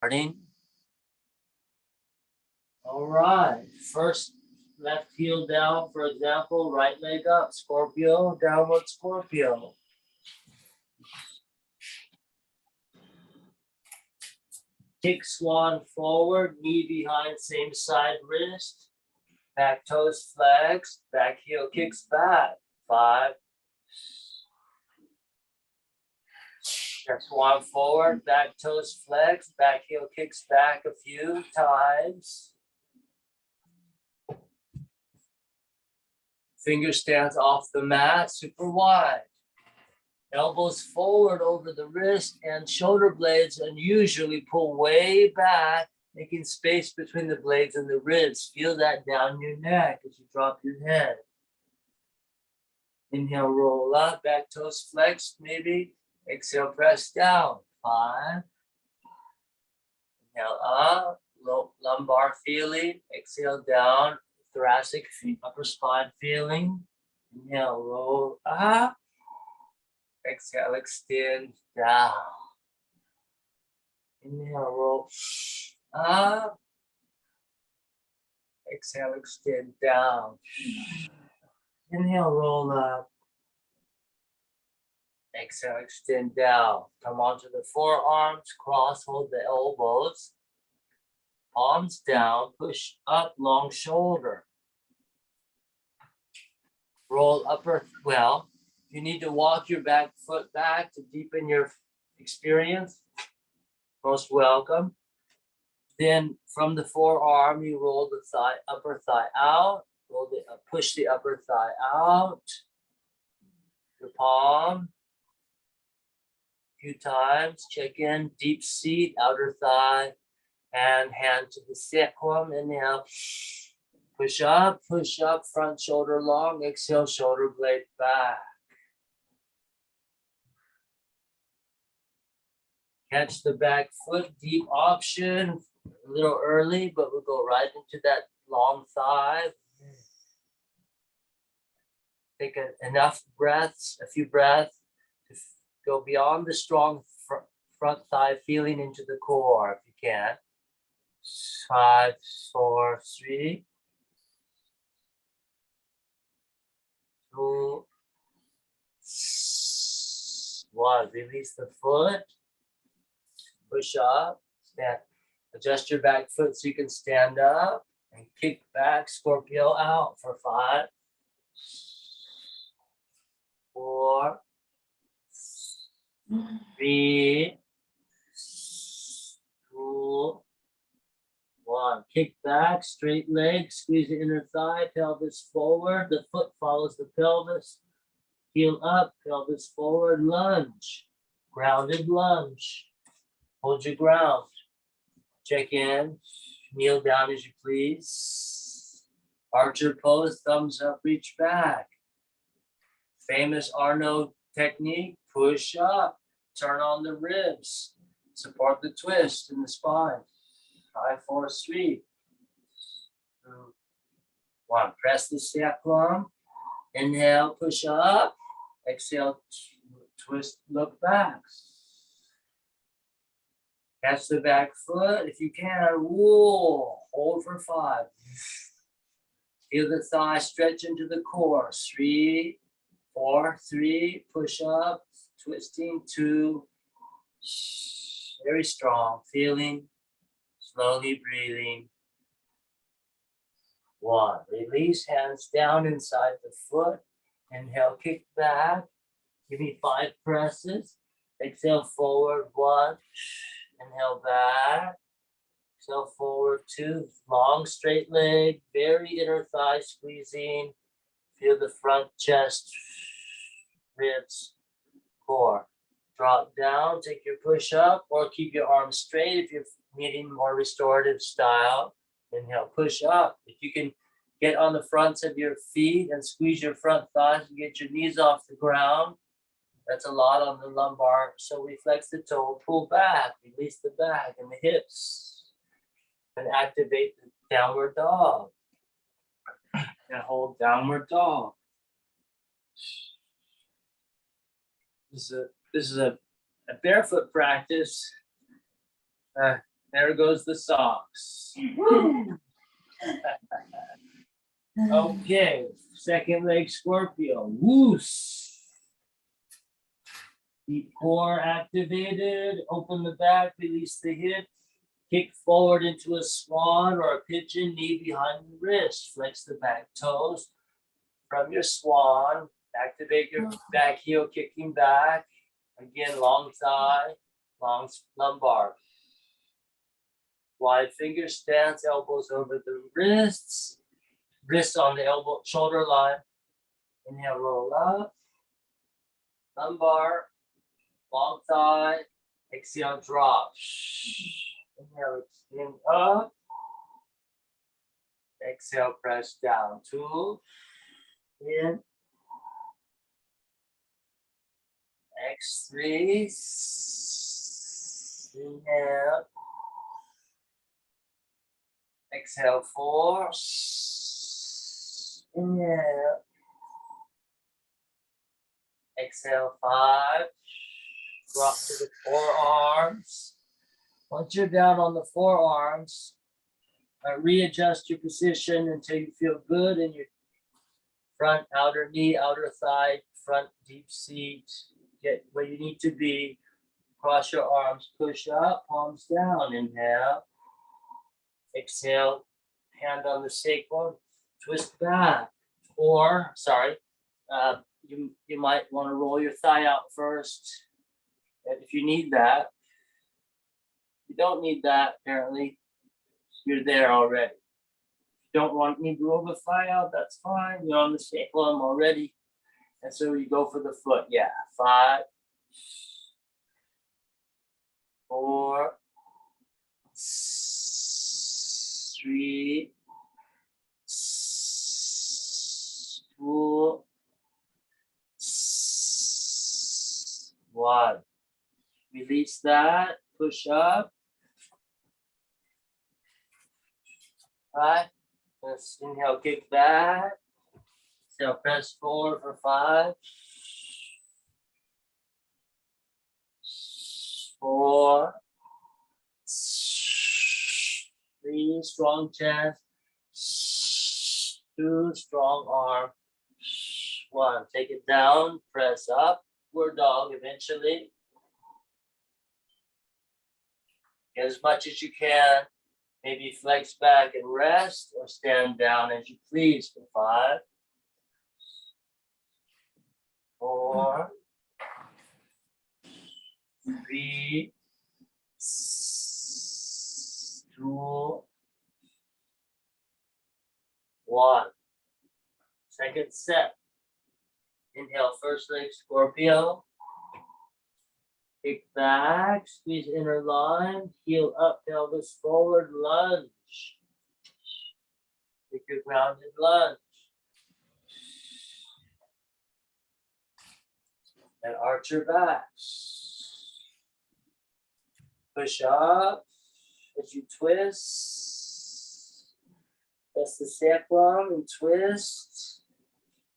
Starting. All right. First, left heel down, for example, right leg up, Scorpio, downward Scorpio. Kick swan forward, knee behind, same side wrist. Back toes flex, back heel kicks back. 5. Next one forward, back toes flex, back heel kicks back a few times. Finger stands off the mat, super wide. Elbows forward over the wrist and shoulder blades unusually pull way back, making space between the blades and the ribs. Feel that down your neck as you drop your head. Inhale, roll up, back toes flex maybe. Exhale, press down. 5. Inhale up, low lumbar feeling. Exhale down, thoracic, upper spine feeling. Inhale, roll up. Exhale, extend down. Inhale, roll up. Exhale, extend down. Inhale, roll up. Exhale, extend down. Come onto the forearms, cross, hold the elbows. Palms down, push up, long shoulder. Roll upper, well, you need to walk your back foot back to deepen your experience. Most welcome. Then from the forearm, you roll the thigh, upper thigh out. Roll the, push the upper thigh out. Your palm. Few times. Check in. Deep seat, outer thigh, and hand to the sacrum. Inhale. Push up, front shoulder long. Exhale, shoulder blade back. Catch the back foot, deep option. A little early, but we'll go right into that long thigh. Take enough breaths, a few breaths, to go beyond the strong front thigh feeling into the core if you can. 5, 4, 3, 2, 1. Release the foot. Push up. Stand. Adjust your back foot so you can stand up and kick back. Scorpio out for 5, 4, 3, 2, 1. Kick back, straight leg, squeeze the inner thigh, pelvis forward. The foot follows the pelvis. Heel up, pelvis forward, lunge. Grounded lunge. Hold your ground. Check in. Kneel down as you please. Archer pose, thumbs up, reach back. Famous Arno technique, push up. Turn on the ribs. Support the twist in the spine. 5, 4, 3, 2, 1. Press the sacrum. Inhale, push up. Exhale, twist, look back. Catch the back foot if you can. Whoa. Hold for 5. Feel the thigh stretch into the core. 3, 4, 3. Push up. Twisting. 2. Very strong. Feeling. Slowly breathing. 1. Release, hands down inside the foot. Inhale, kick back. Give me 5 presses. Exhale, forward. 1. Inhale, back. Exhale, forward. 2. Long, straight leg. Very inner thigh squeezing. Feel the front chest, ribs, core. Drop down, take your push up, or keep your arms straight if you're needing more restorative style. Inhale, push up. If you can get on the fronts of your feet and squeeze your front thighs and get your knees off the ground, that's a lot on the lumbar. So we flex the toe, pull back, release the back and the hips, and activate the downward dog. And hold downward dog. This is a barefoot practice. There goes the socks. Okay, second leg Scorpio. Woos. Deep core activated. Open the back, release the hip. Kick forward into a swan or a pigeon, knee behind the wrist. Flex the back toes from your swan. Activate your back heel, kicking back. Again, long thigh, long lumbar. Wide finger stance, elbows over the wrists. Wrists on the elbow, shoulder line. Inhale, roll up. Lumbar, long thigh. Exhale, drop. Inhale, extend up. Exhale, press down. 2. In. X3. Inhale. Exhale, 4. Inhale. Exhale, 5. Drop to the forearms. Once you're down on the forearms, readjust your position until you feel good in your front outer knee, outer thigh, front deep seat. Get where you need to be. Cross your arms, push up, palms down. Inhale. Exhale, hand on the sacrum, twist back. Or, you might want to roll your thigh out first. And if you need that, you don't need that, apparently. You're there already. If you don't want me to roll the thigh out, that's fine. You're on the sacrum already. And so you go for the foot. Yeah. 5, 4, 3, 2, 1. Release that. Push up. Right. Let's inhale, kick back. Exhale, press forward for 5, 4, 3, strong chest. 2, strong arm. 1, take it down, press up, upward dog eventually. Get as much as you can. Maybe flex back and rest or stand down as you please for 5, 4, 3, 2, 1. Second set. Inhale, first leg Scorpio. Kick back, squeeze inner line, heel up, pelvis forward, lunge. Take your grounded lunge. And arch your back. Push up as you twist. Press the sacrum and twist.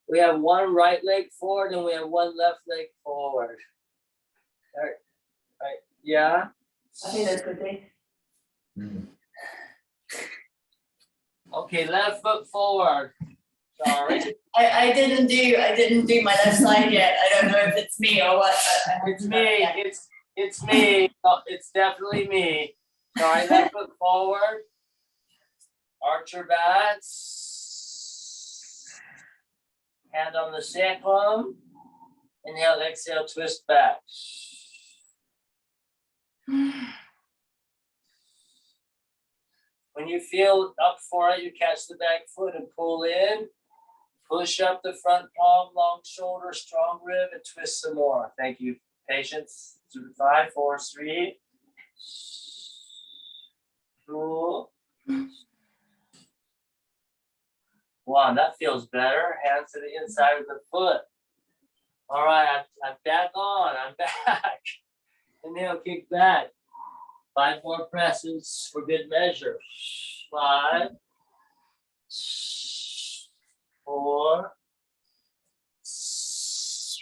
We have one right leg forward and we have one left leg forward. All right. Yeah. I think that's good thing. Okay, left foot forward. Sorry. I didn't do my left side yet. I don't know if it's me or what. But It's me. It's me. Oh, it's definitely me. Sorry, left foot forward. Arch your back. Hand on the sacrum. Inhale, exhale, twist back. When you feel up for it, you catch the back foot and pull in. Push up the front palm, long shoulder, strong rib, and twist some more. Thank you. Patience. 5, 4, 3, 2, 1. That feels better. Hands to the inside of the foot. All right, I'm back on. I'm back. Inhale, kick back. 5 more presses for good measure. 5, 4,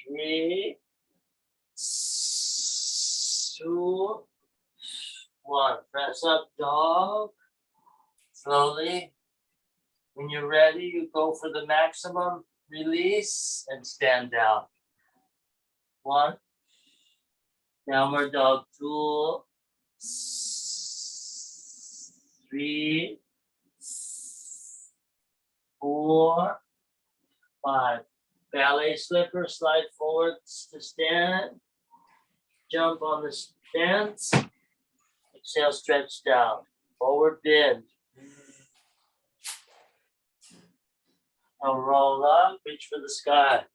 3, 2, 1. Press up dog. Slowly. When you're ready, you go for the maximum release and stand down. 1. Downward dog 2. 3. 4. 5. Ballet slipper, slide forwards to stand. Jump on the stance. Exhale, stretch down. Forward bend. Now roll up, reach for the sky.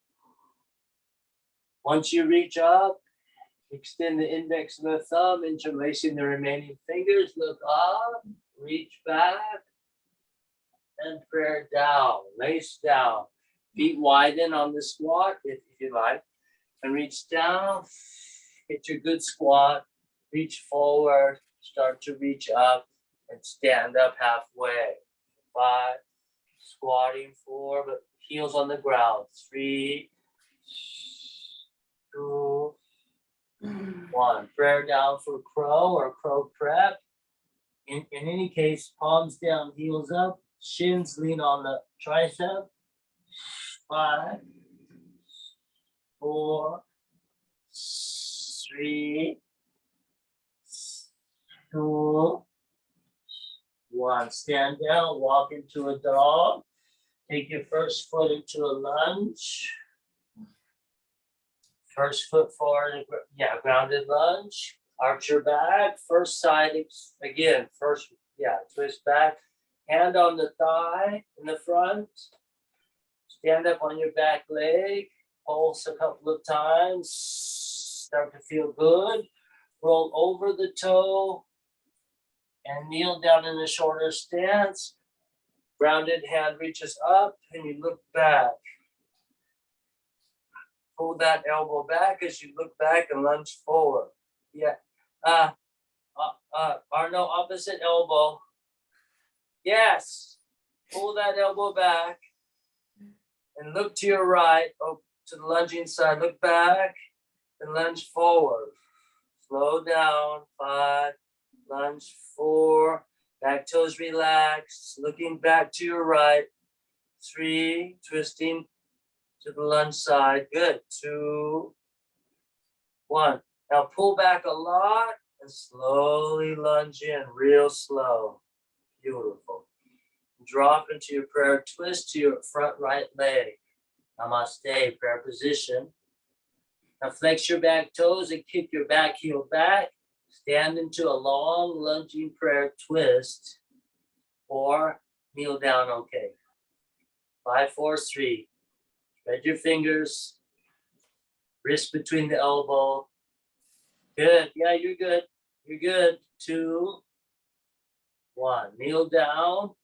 Once you reach up, extend the index of the thumb, interlacing the remaining fingers. Look up, reach back, and prayer down. Lace down. Feet widen on the squat if you like. And reach down. Get your good squat. Reach forward. Start to reach up and stand up halfway. 5. Squatting 4, but heels on the ground. 3, 2, 1. Prayer down for crow or crow prep. In any case, palms down, heels up, shins lean on the tricep. 5, 4, 3, 2, 1. Stand down, walk into a dog. Take your first foot into a lunge. First foot forward, grounded lunge. Arch your back. First side, again, twist back. Hand on the thigh in the front. Stand up on your back leg. Pulse a couple of times. Start to feel good. Roll over the toe and kneel down in a shorter stance. Grounded hand reaches up and you look back. Pull that elbow back as you look back and lunge forward. Yeah. Arno, opposite elbow. Yes. Pull that elbow back and look to your right. Oh, to the lunging side. Look back and lunge forward. Slow down. 5. Lunge 4. Back toes relaxed. Looking back to your right. 3. Twisting to the lunge side. Good. 2, 1. Now pull back a lot and slowly lunge in, real slow. Beautiful. Drop into your prayer twist to your front right leg. Namaste, prayer position. Now flex your back toes and kick your back heel back. Stand into a long lunging prayer twist or kneel down, okay. 5, 4, 3. Spread your fingers. Wrist between the elbow. Good. Yeah, you're good. You're good. 2, 1. Kneel down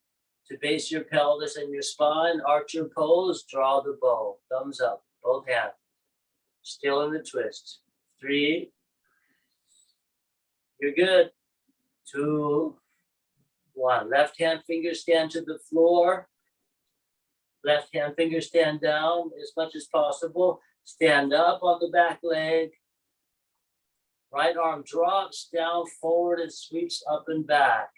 to base your pelvis and your spine. Arch your pose. Draw the bow. Thumbs up. Both hands. Still in the twist. 3. You're good. 2, 1. Left hand fingers stand to the floor. Left hand fingers stand down as much as possible. Stand up on the back leg. Right arm drops down forward and sweeps up and back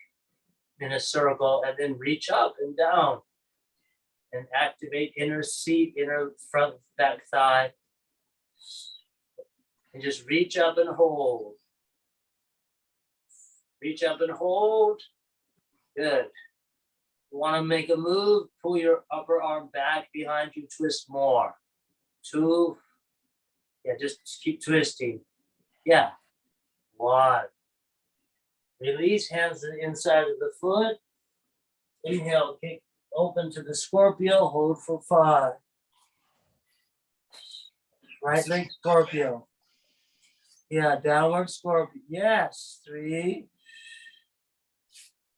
in a circle, and then reach up and down and activate inner seat, inner front back thigh. And just reach up and hold. Reach up and hold. Good. You want to make a move, pull your upper arm back behind you, twist more. 2. Yeah, just keep twisting. Yeah. 1. Release, hands to the inside of the foot. Inhale, kick open to the Scorpio, hold for 5. Right leg Scorpio. Yeah, downward Scorpio. Yes. 3,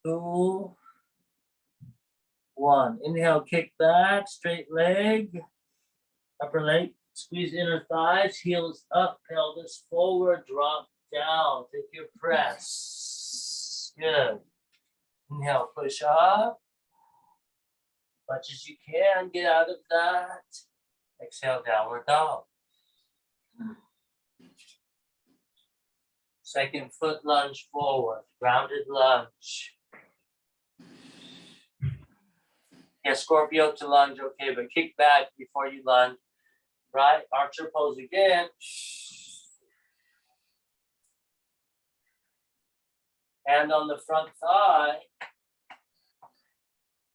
2, 1. Inhale, kick back, straight leg. Upper leg, squeeze inner thighs, heels up, pelvis forward, drop down. Take your press. Good. Inhale, push up. Much as you can, get out of that. Exhale, downward dog. Second foot lunge forward, grounded lunge. Yeah, Scorpio to lunge, okay, but kick back before you lunge. Right, archer pose again. Hand on the front thigh.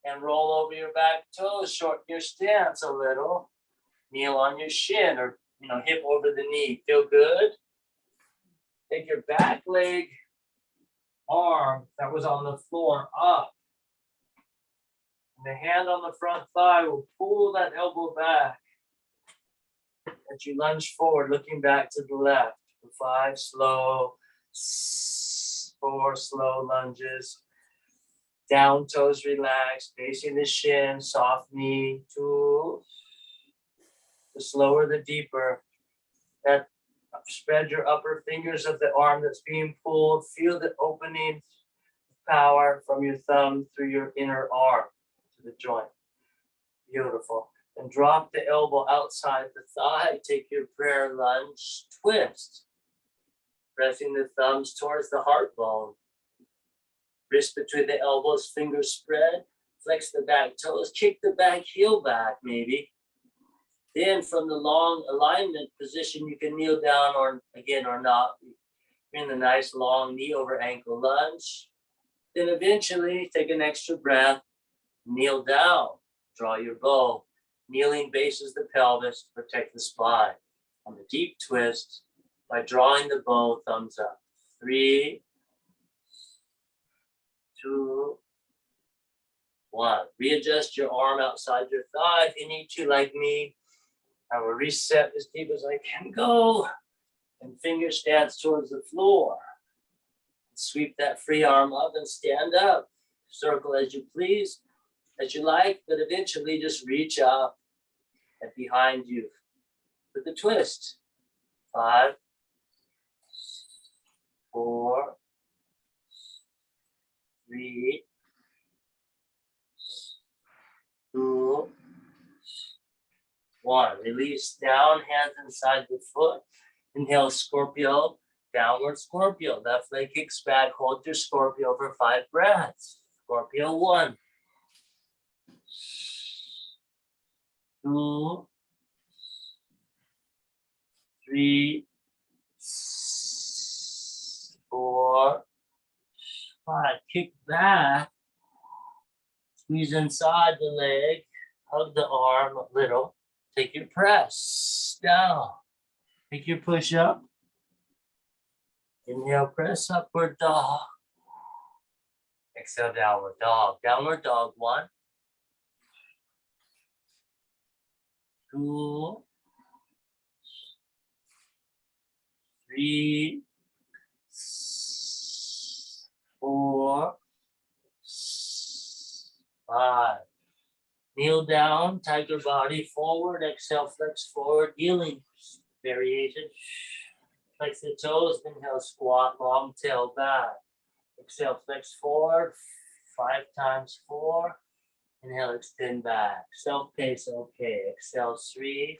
And roll over your back toes, shorten your stance a little. Kneel on your shin or, hip over the knee. Feel good? Take your back leg, arm that was on the floor up. And the hand on the front thigh will pull that elbow back as you lunge forward, looking back to the left. For 5 slow, 4 slow lunges. Down toes relaxed, facing the shin, soft knee. 2. The slower, the deeper. That spread your upper fingers of the arm that's being pulled. Feel the opening power from your thumb through your inner arm to the joint. Beautiful. And drop the elbow outside the thigh. Take your prayer lunge, twist. Pressing the thumbs towards the heart bone. Wrist between the elbows, fingers spread. Flex the back toes, kick the back heel back maybe. Then from the long alignment position, you can kneel down or not. You're in the nice long knee over ankle lunge. Then eventually take an extra breath, kneel down, draw your bow. Kneeling bases the pelvis to protect the spine. On the deep twist, by drawing the bow, thumbs up. 3, 2, 1. Readjust your arm outside your thigh if you need to, like me. I will reset as deep as I can go. And finger stance towards the floor. Sweep that free arm up and stand up. Circle as you please, as you like, but eventually just reach up and behind you with the twist. 5, 4, 3, 2, 1. Release down, hands inside the foot. Inhale, Scorpio, downward Scorpio. Left leg kicks back. Hold your Scorpio for 5 breaths. Scorpio 1, 2, 3, 4, 5. Kick back. Squeeze inside the leg. Hug the arm a little. Take your press down. Take your push up. Inhale, press upward dog. Exhale, downward dog. Downward dog. 1, 2, 3, 4, 5. Kneel down, tiger body forward, exhale, flex forward, healing variation. Flex the toes, inhale, squat, long tail back. Exhale, flex forward, 5 times 4. Inhale, extend back. Self-pace, okay. Exhale, 3.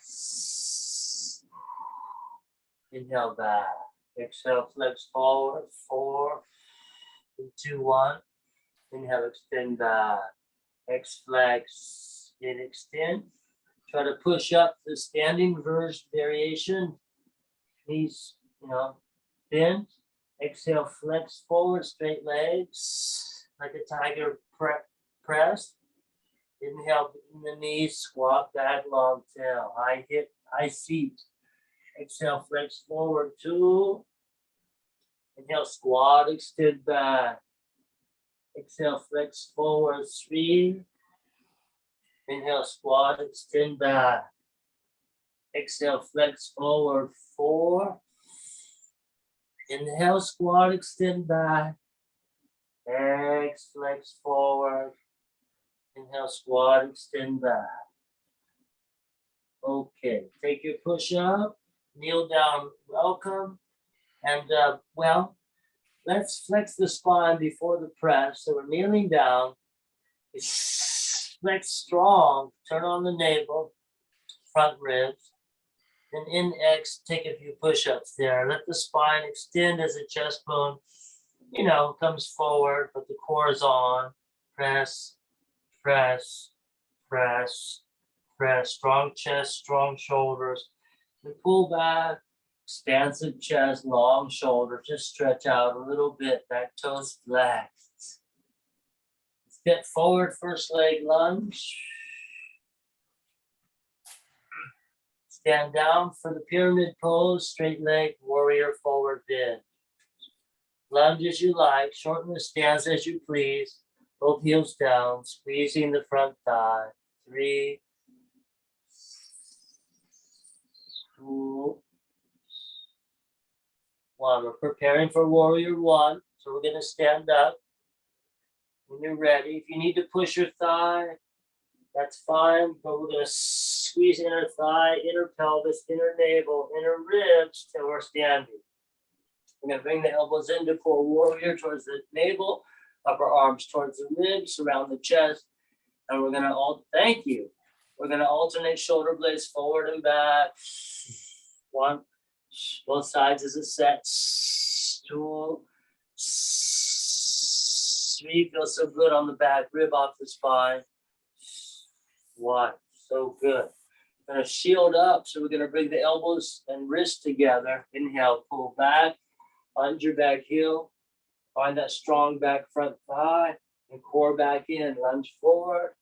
Inhale, back. Exhale, flex forward, 4, 2, 1. Inhale, extend back. X-flex, then extend. Try to push up the standing version variation. Knees, bend. Exhale, flex forward, straight legs, like a tiger press. Inhale, in the knees, squat back, long tail, high hip, high seat. Exhale, flex forward, 2. Inhale, squat, extend back. Exhale, flex forward, 3. Inhale, squat, extend back. Exhale, flex forward, 4. Inhale, squat, extend back. Flex forward. Inhale, squat, extend back. Okay, take your push up, kneel down, welcome. And let's flex the spine before the press. So we're kneeling down. Flex strong, turn on the navel, front ribs. And in take a few push-ups there. Let the spine extend as the chest bone, comes forward, but the core is on. Press, press, press, press. Strong chest, strong shoulders. And pull back, expansive chest, long shoulder. Just stretch out a little bit. Back toes flexed. Step forward, first leg lunge. Stand down for the pyramid pose, straight leg, warrior forward bend. Lunge as you like, shorten the stance as you please. Both heels down, squeezing the front thigh. 3, 2, 1. We're preparing for warrior 1, so we're going to stand up. When you're ready, if you need to push your thigh, that's fine, but we're going to squeeze inner thigh, inner pelvis, inner navel, inner ribs till we're standing. We're going to bring the elbows into core warrior towards the navel, upper arms towards the ribs, around the chest, and we're going to thank you. We're going to alternate shoulder blades forward and back. 1, both sides as a set. 2, 3, feels so good on the back, rib off the spine. 1, so good. We're gonna shield up, so we're gonna bring the elbows and wrists together. Inhale, pull back, lunge your back heel, find that strong back front thigh, and core back in, lunge forward.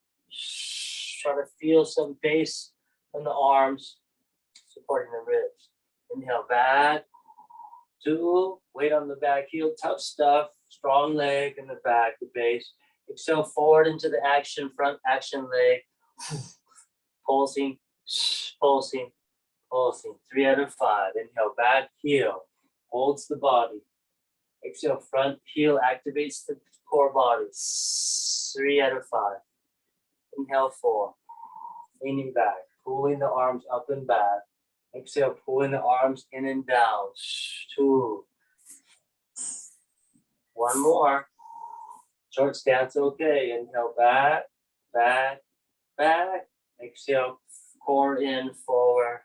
Try to feel some base in the arms, supporting the ribs. Inhale, back, 2, weight on the back heel, tough stuff, strong leg in the back, the base. Exhale forward into the action, front action leg. Pulsing, pulsing, pulsing. 3 out of 5. Inhale, back heel, holds the body. Exhale, front heel activates the core body. 3 out of 5. Inhale, 4. Leaning back, pulling the arms up and back. Exhale, pulling the arms in and down. 2. 1 more. Short stance, okay. Inhale, back, back, back. Exhale, core in, forward,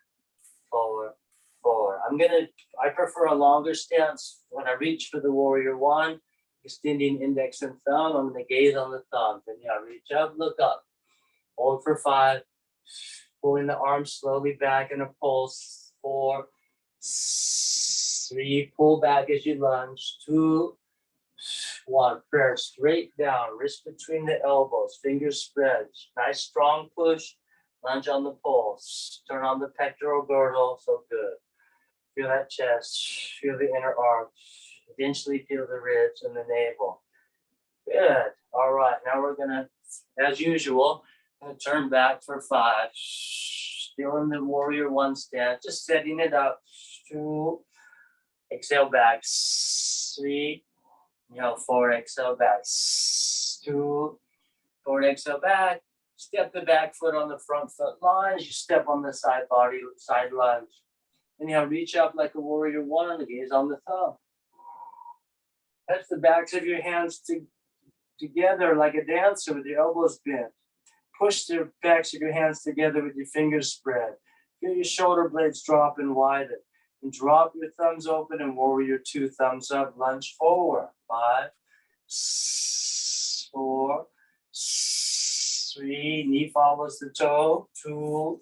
forward, forward. I prefer a longer stance. When I reach for the warrior 1, extending index and thumb, I'm gonna gaze on the thumbs. Inhale, reach up, look up. Hold for 5. Pulling the arms slowly back in a pulse. 4, 3, pull back as you lunge. 2, 1, prayer straight down, wrist between the elbows, fingers spread. Nice strong push, lunge on the pulse. Turn on the pectoral girdle, so good. Feel that chest, feel the inner arms. Eventually feel the ribs and the navel. Good. All right, now we're gonna, as usual, turn back for 5. Still in the warrior 1 stance, just setting it up. 2, exhale back. 3, inhale forward, exhale back. 2, forward, exhale back. Step the back foot on the front foot lunge. You step on the side body, side lunge. Inhale, reach up like a warrior 1, gaze on the thumb. Touch the backs of your hands together like a dancer with your elbows bent. Push the backs of your hands together with your fingers spread. Feel your shoulder blades drop and widen. And drop your thumbs open and warrior 2, thumbs up, lunge forward. 5, 4, 3, knee follows the toe. 2,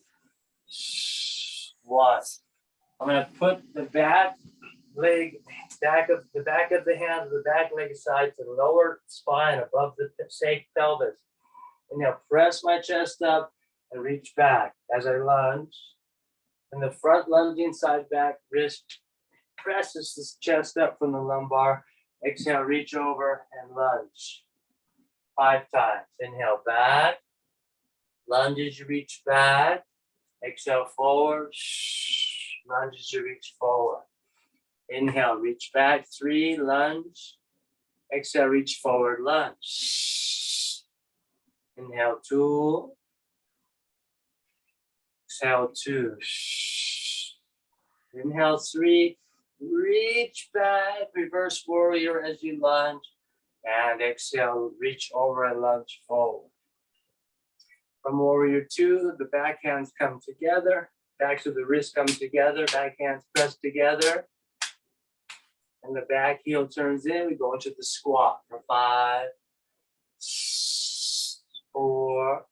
1. I'm gonna put the back leg, back of the hand, the back leg side to the lower spine above the sacral pelvis. And now press my chest up and reach back as I lunge. And the front lunging side back wrist presses the chest up from the lumbar. Exhale, reach over and lunge. 5 times. Inhale, back. Lunge as you reach back. Exhale, forward. Lunge as you reach forward. Inhale, reach back. 3, lunge. Exhale, reach forward, lunge. Inhale, 2. Exhale, 2. Inhale, 3. Reach back, reverse warrior as you lunge. And exhale, reach over and lunge forward. From warrior 2, the back hands come together. Backs of the wrists come together, back hands pressed together. And the back heel turns in. We go into the squat for 5, 4,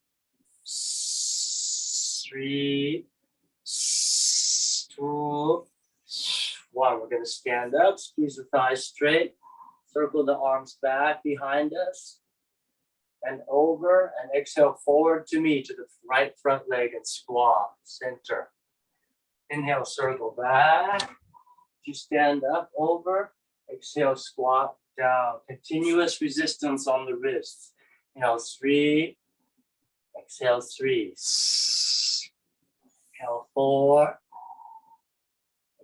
3, 2, 1. We're going to stand up, squeeze the thighs straight, circle the arms back behind us, and over, and exhale forward to me, to the right front leg, and squat, center. Inhale, circle back. You stand up, over, exhale, squat, down. Continuous resistance on the wrists. Inhale, 3, exhale, 3. Inhale, 4,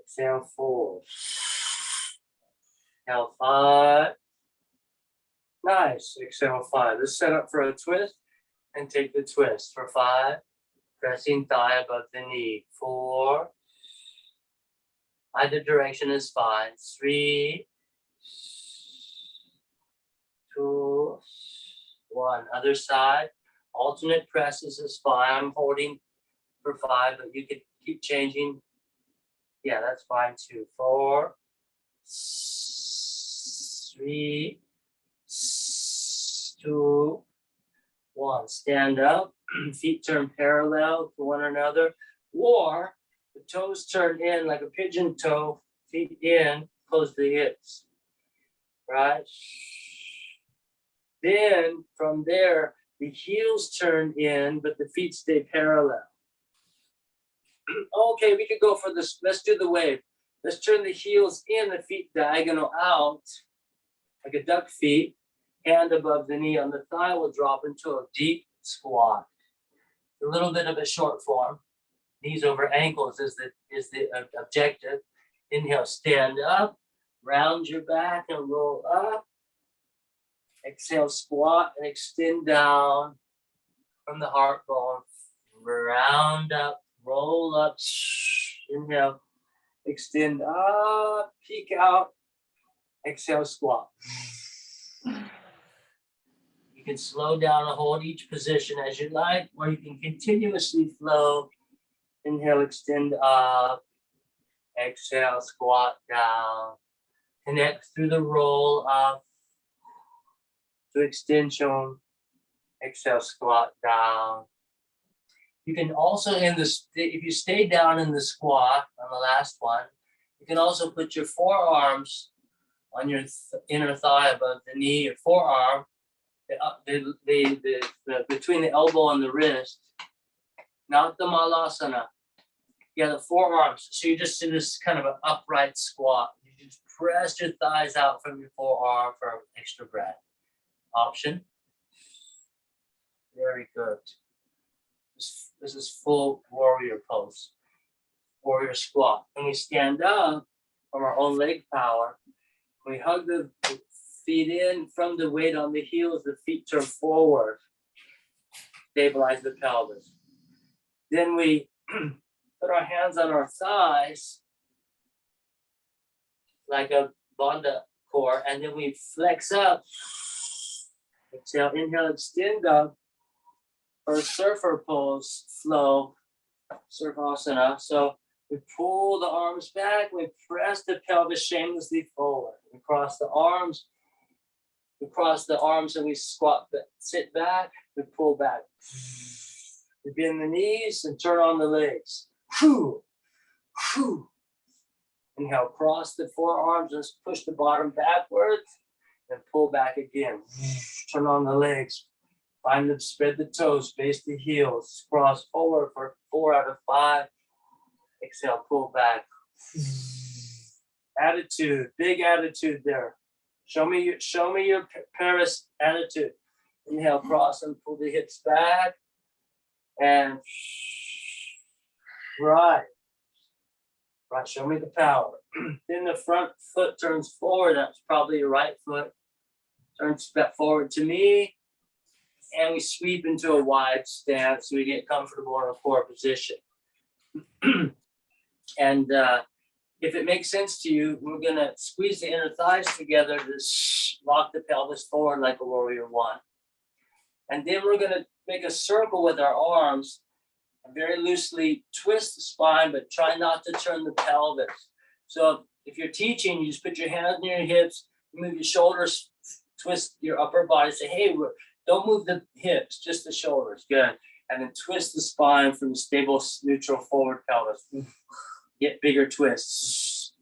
exhale, 4. Inhale, 5. Nice. Exhale, 5. Let's set up for a twist and take the twist for 5. Pressing thigh above the knee. 4. Either direction is fine. 3, 2, 1. Other side. Alternate presses is fine. I'm holding for 5, but you could keep changing. Yeah, that's fine too. 4, 3, 2, 1. Stand up. Feet turn parallel to one another, or the toes turn in like a pigeon toe. Feet in, close the hips. Right? Then from there, the heels turn in, but the feet stay parallel. Okay, we could go for this. Let's do the wave. Let's turn the heels in, the feet diagonal out, like a duck feet. Hand above the knee on the thigh will drop into a deep squat. A little bit of a short form. Knees over ankles is the objective. Inhale, stand up, round your back and roll up. Exhale, squat and extend down from the heart bone. Round up, roll up. Inhale, extend up, peek out. Exhale, squat. You can slow down and hold each position as you like, or you can continuously flow. Inhale, extend up. Exhale, squat down. Connect through the roll up to extension. Exhale, squat down. You can also, if you stay down in the squat on the last one, you can also put your forearms on your inner thigh above the knee, your forearm, between the elbow and the wrist, not the malasana. Yeah, the forearms. So you just do this kind of an upright squat. You just press your thighs out from your forearm for extra breath. Option. Very good. This is full warrior pose. Warrior squat. When we stand up from our own leg power, we hug the feet in from the weight on the heels, the feet turn forward. Stabilize the pelvis. Then we put our hands on our thighs like a Bandha core, and then we flex up. Exhale, inhale, extend up for surfer pose, flow, surfasana. So we pull the arms back, we press the pelvis shamelessly forward. We cross the arms and we squat, sit back, we pull back. We bend the knees and turn on the legs. Whew. Whew. Inhale, cross the forearms and push the bottom backwards and pull back again. Turn on the legs. Find them, spread the toes, face the heels. Cross forward for 4 out of 5. Exhale, pull back. Attitude, big attitude there. Show me your Paris attitude. Inhale, cross and pull the hips back. And right, show me the power. Then the front foot turns forward. That's probably your right foot. Turns back forward to me. And we sweep into a wide stance so we get comfortable in a core position. And if it makes sense to you, we're gonna squeeze the inner thighs together to lock the pelvis forward like a warrior one. And then we're gonna make a circle with our arms And very loosely twist the spine, but try not to turn the pelvis. So if you're teaching, you just put your hands near your hips, move your shoulders, twist your upper body. Say, hey, don't move the hips, just the shoulders. Good. And then twist the spine from the stable, neutral forward pelvis. Get bigger twists.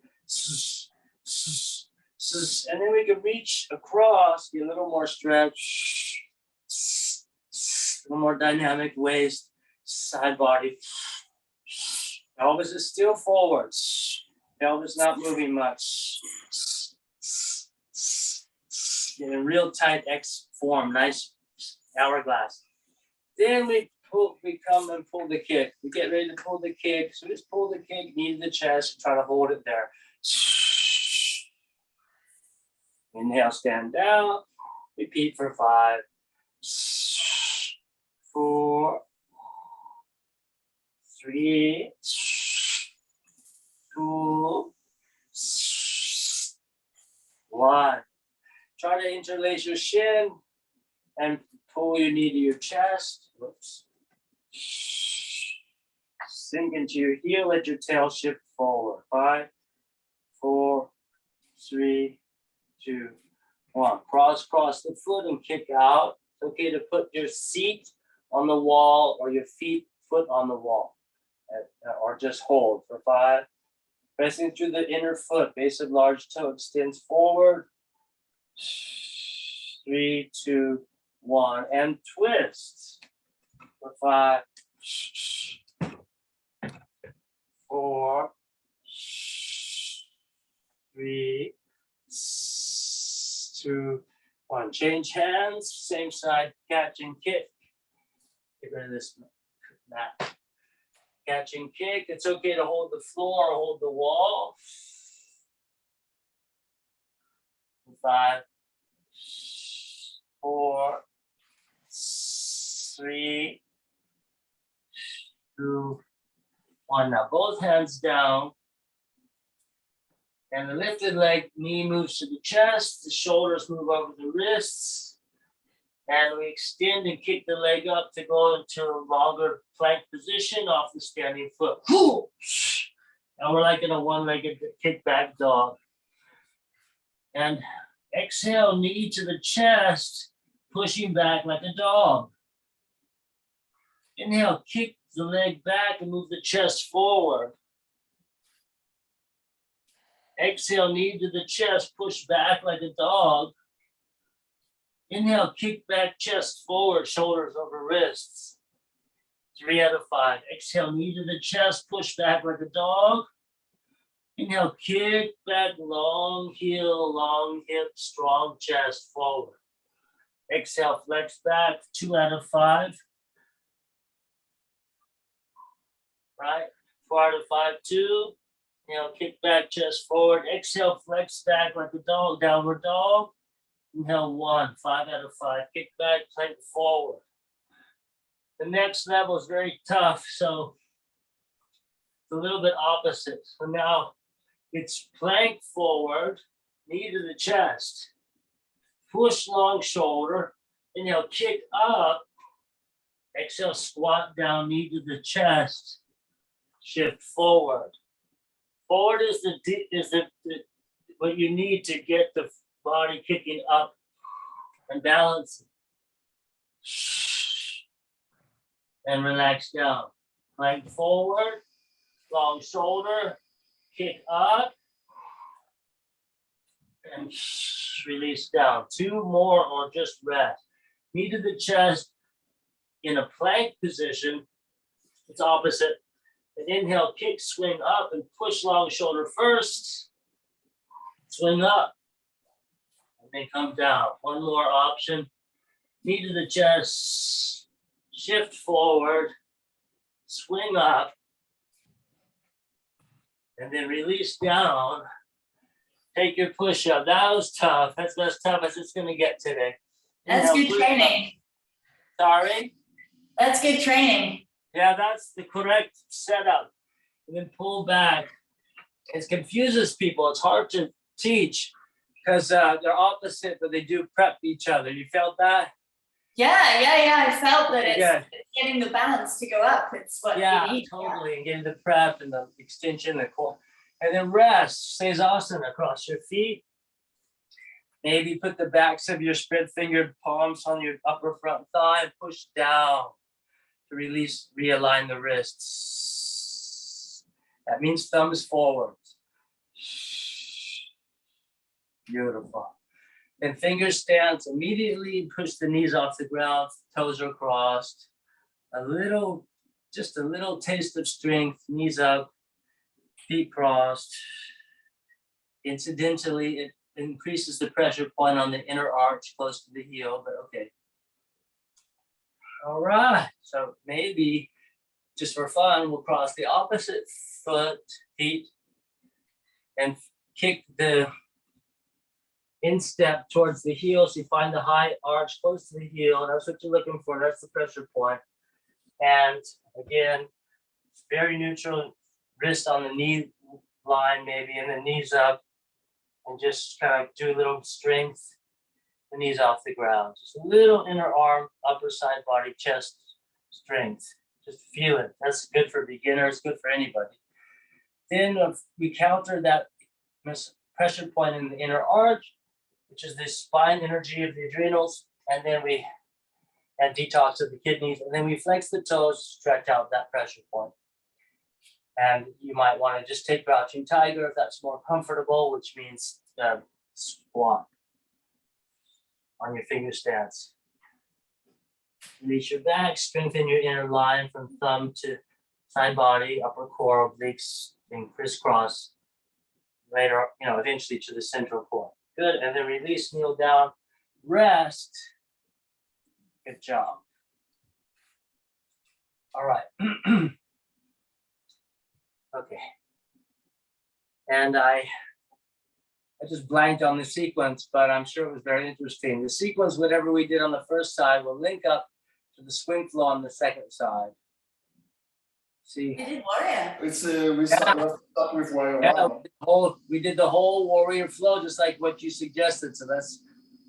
And then we can reach across, get a little more stretch, a little more dynamic waist, side body. Pelvis is still forward. Pelvis not moving much. Get a real tight X form, nice hourglass. Then we come and pull the kick. We get ready to pull the kick. So just pull the kick, knee to the chest, try to hold it there. Inhale, stand down. Repeat for 5, 4, 3, 2, 1. Try to interlace your shin and pull your knee to your chest. Whoops. Sink into your heel, let your tail shift forward. 5, 4, 3, 2, 1. Cross the foot and kick out. It's okay to put your seat on the wall or your foot on the wall. Or just hold for 5. Pressing through the inner foot, base of large toe extends forward. 3, 2, 1. And twist for 5, 4, 3, 2, 1. Change hands, same side, catch and kick. Get rid of this mat. Catch and kick. It's okay to hold the floor or hold the wall. 5, 4, 3, 2, 1. Now both hands down. And the lifted leg, knee moves to the chest, the shoulders move over the wrists, and we extend and kick the leg up to go into a longer plank position off the standing foot. And we're like in a one-legged kickback dog. And exhale, knee to the chest, pushing back like a dog. Inhale, kick the leg back and move the chest forward. Exhale, knee to the chest, push back like a dog. Inhale, kick back, chest forward, shoulders over wrists. 3 out of 5. Exhale, knee to the chest, push back like a dog. Inhale, kick back, long heel, long hip, strong chest forward. Exhale, flex back, 2 out of 5. Right? 4 out of 5, 2. Inhale, kick back, chest forward. Exhale, flex back like a dog, downward dog. Inhale, 1, 5 out of 5. Kick back, plank forward. The next level is very tough, so it's a little bit opposite. So now it's plank forward, knee to the chest. Push long shoulder. Inhale, kick up. Exhale, squat down, knee to the chest. Shift forward. Forward is what you need to get the body kicking up and balancing. And relax down. Plank forward, long shoulder, kick up, and release down. 2 more or just rest. Knee to the chest in a plank position. It's opposite. And inhale, kick, swing up, and push long shoulder first. Swing up. And then come down. 1 more option. Knee to the chest. Shift forward. Swing up. And then release down. Take your push-up. That was tough. That's as tough as it's going to get today. That's good training. Sorry? That's good training. Yeah, that's the correct setup. And then pull back. It confuses people. It's hard to teach because they're opposite, but they do prep each other. You felt that? Yeah. I felt that Again. it's getting the balance to go up. It's what Yeah, you need. totally. And getting the prep and the extension, the core. And then rest, Sesasana across your feet. Maybe put the backs of your spread fingered palms on your upper front thigh and push down to release, realign the wrists. That means thumbs forward. Beautiful. Then finger stance, immediately push the knees off the ground, toes are crossed. Just a little taste of strength, knees up, feet crossed. Incidentally, it increases the pressure point on the inner arch close to the heel, but okay. All right, so maybe just for fun, we'll cross the opposite feet, and kick the instep towards the heel. So you find the high arch close to the heel. That's what you're looking for. That's the pressure point. And again, it's very neutral. Wrist on the knee line, maybe, and the knees up. And just kind of do a little strength, the knees off the ground. Just a little inner arm, upper side body, chest strength. Just feel it. That's good for beginners, good for anybody. Then we counter that pressure point in the inner arch, which is the spine energy of the adrenals, and then we add detox of the kidneys, and then we flex the toes, stretch out that pressure point. And you might want to just take Crouching Tiger if that's more comfortable, which means squat on your finger stance. Release your back, strengthen your inner line from thumb to side body, upper core, obliques, and crisscross later, eventually to the central core. Good, and then release, kneel down, rest. Good job. All right. Okay. And I just blanked on the sequence, but I'm sure it was very interesting. The sequence, whatever we did on the first side, will link up to the swing flow on the second side. See? We did Warrior. It's we start with Warrior. Yeah, we did the whole Warrior flow, just like what you suggested. So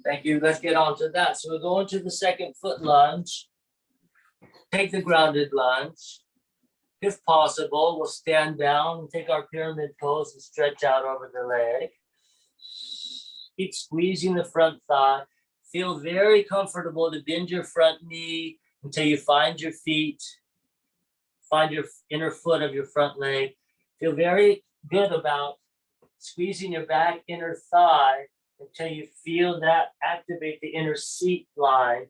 thank you. Let's get on to that. So we're going to the second foot lunge. Take the grounded lunge. If possible, we'll stand down and take our pyramid pose and stretch out over the leg. Keep squeezing the front thigh. Feel very comfortable to bend your front knee until you find your feet. Find your inner foot of your front leg. Feel very good about squeezing your back inner thigh until you feel that activate the inner seat line.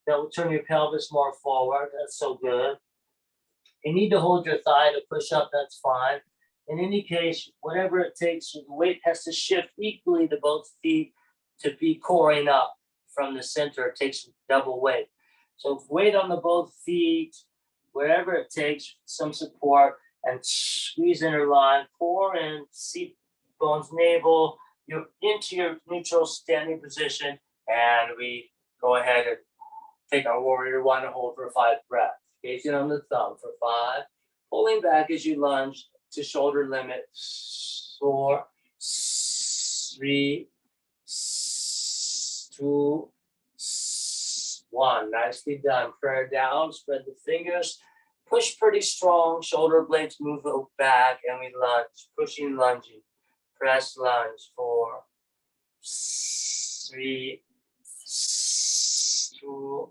That will turn your pelvis more forward. That's so good. You need to hold your thigh to push up, that's fine. In any case, whatever it takes, the weight has to shift equally to both feet to be coring up from the center. It takes double weight. So weight on the both feet, wherever it takes, some support, and squeeze inner line, core in, seat bones, navel, you're into your neutral standing position, and we go ahead and take our Warrior One and hold for 5 breaths. Gazing on the thumb for 5, pulling back as you lunge to shoulder limit. 4, 3, 2, 1. Nicely done. Prayer down, spread the fingers, push pretty strong, shoulder blades move back, and we lunge, pushing, lunging, press, lunge. 4, 3, 2,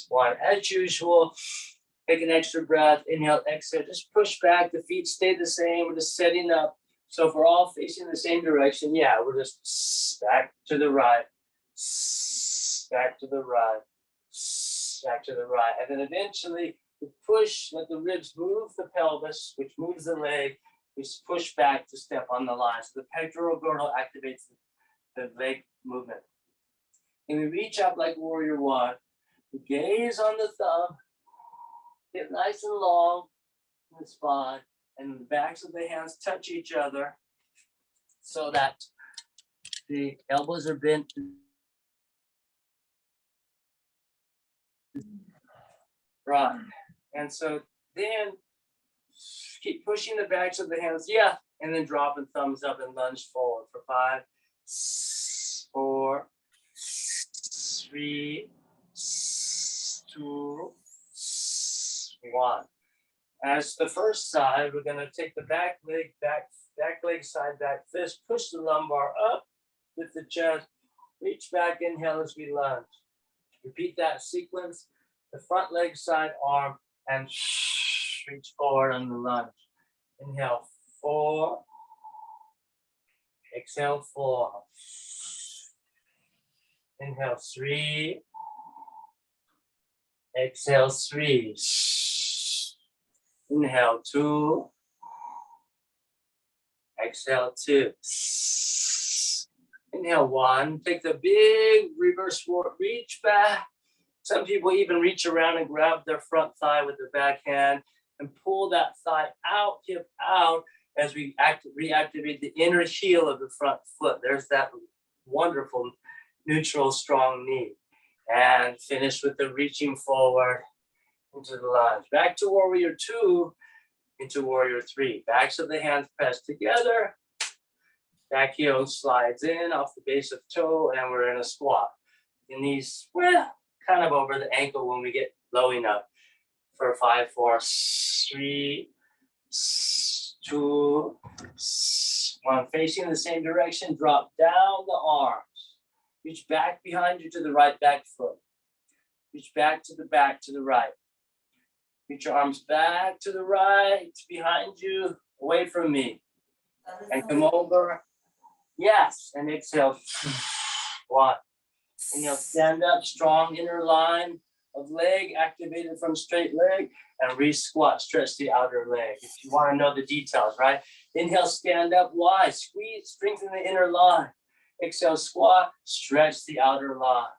1. As usual, take an extra breath, inhale, exhale, just push back, the feet stay the same, we're just setting up. So if we're all facing the same direction, yeah, we're just back to the right, back to the right, back to the right. And then eventually we push, let the ribs move the pelvis, which moves the leg. We push back to step on the line. So the pectoral girdle activates the leg movement. And we reach up like Warrior One. We gaze on the thumb, get nice and long in the spine, and the backs of the hands touch each other so that the elbows are bent. Right. And so then keep pushing the backs of the hands. Yeah. And then dropping thumbs up and lunge forward for 5, 4, 3, 2, 1. As the first side, we're going to take the back leg side, back fist, push the lumbar up with the chest, reach back, inhale as we lunge. Repeat that sequence, the front leg side arm, and reach forward on the lunge. Inhale, 4. Exhale, 4. Inhale, 3. Exhale, 3. Inhale, 2. Exhale, 2. Inhale, 1. Take the big reverse forward, reach back. Some people even reach around and grab their front thigh with their back hand and pull that thigh out, hip out, as we reactivate the inner heel of the front foot. There's that wonderful neutral strong knee. And finish with the reaching forward into the lunge. Back to warrior 2, into warrior 3. Backs of the hands pressed together. Back heel slides in off the base of toe, and we're in a squat. The knees, well, kind of over the ankle when we get low enough. For 5, 4, 3, 2, 1. Facing the same direction, drop down the arms. Reach back behind you to the right back foot. Reach back to the right. Reach your arms back to the right, behind you, away from me. And come over. Yes, and exhale. 1. Inhale, stand up, strong inner line of leg, activated from straight leg, and re-squat, stretch the outer leg. If you want to know the details, right? Inhale, stand up wide, squeeze, strengthen the inner line. Exhale, squat, stretch the outer line.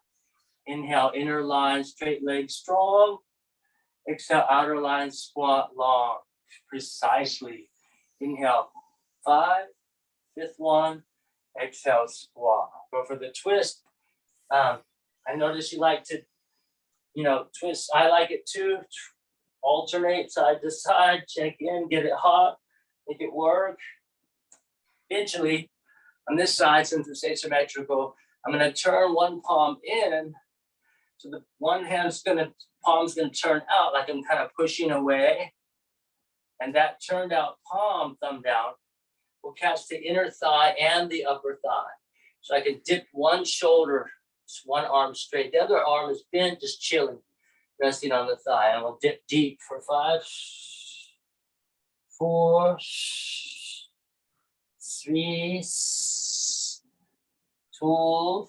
Inhale, inner line, straight leg, strong. Exhale, outer line, squat, long. Precisely. Inhale, 5, 5th one. Exhale, squat. Go for the twist. I notice you like to, twist. I like it too. Alternate side to side, check in, get it hot, make it work. Eventually, on this side, since it's asymmetrical, I'm going to turn one palm in. So the one palm's going to turn out like I'm kind of pushing away. And that turned out palm, thumb down, will catch the inner thigh and the upper thigh. So I can dip one shoulder, one arm straight. The other arm is bent, just chilling, resting on the thigh. And we'll dip deep for 5, 4, 3, 2.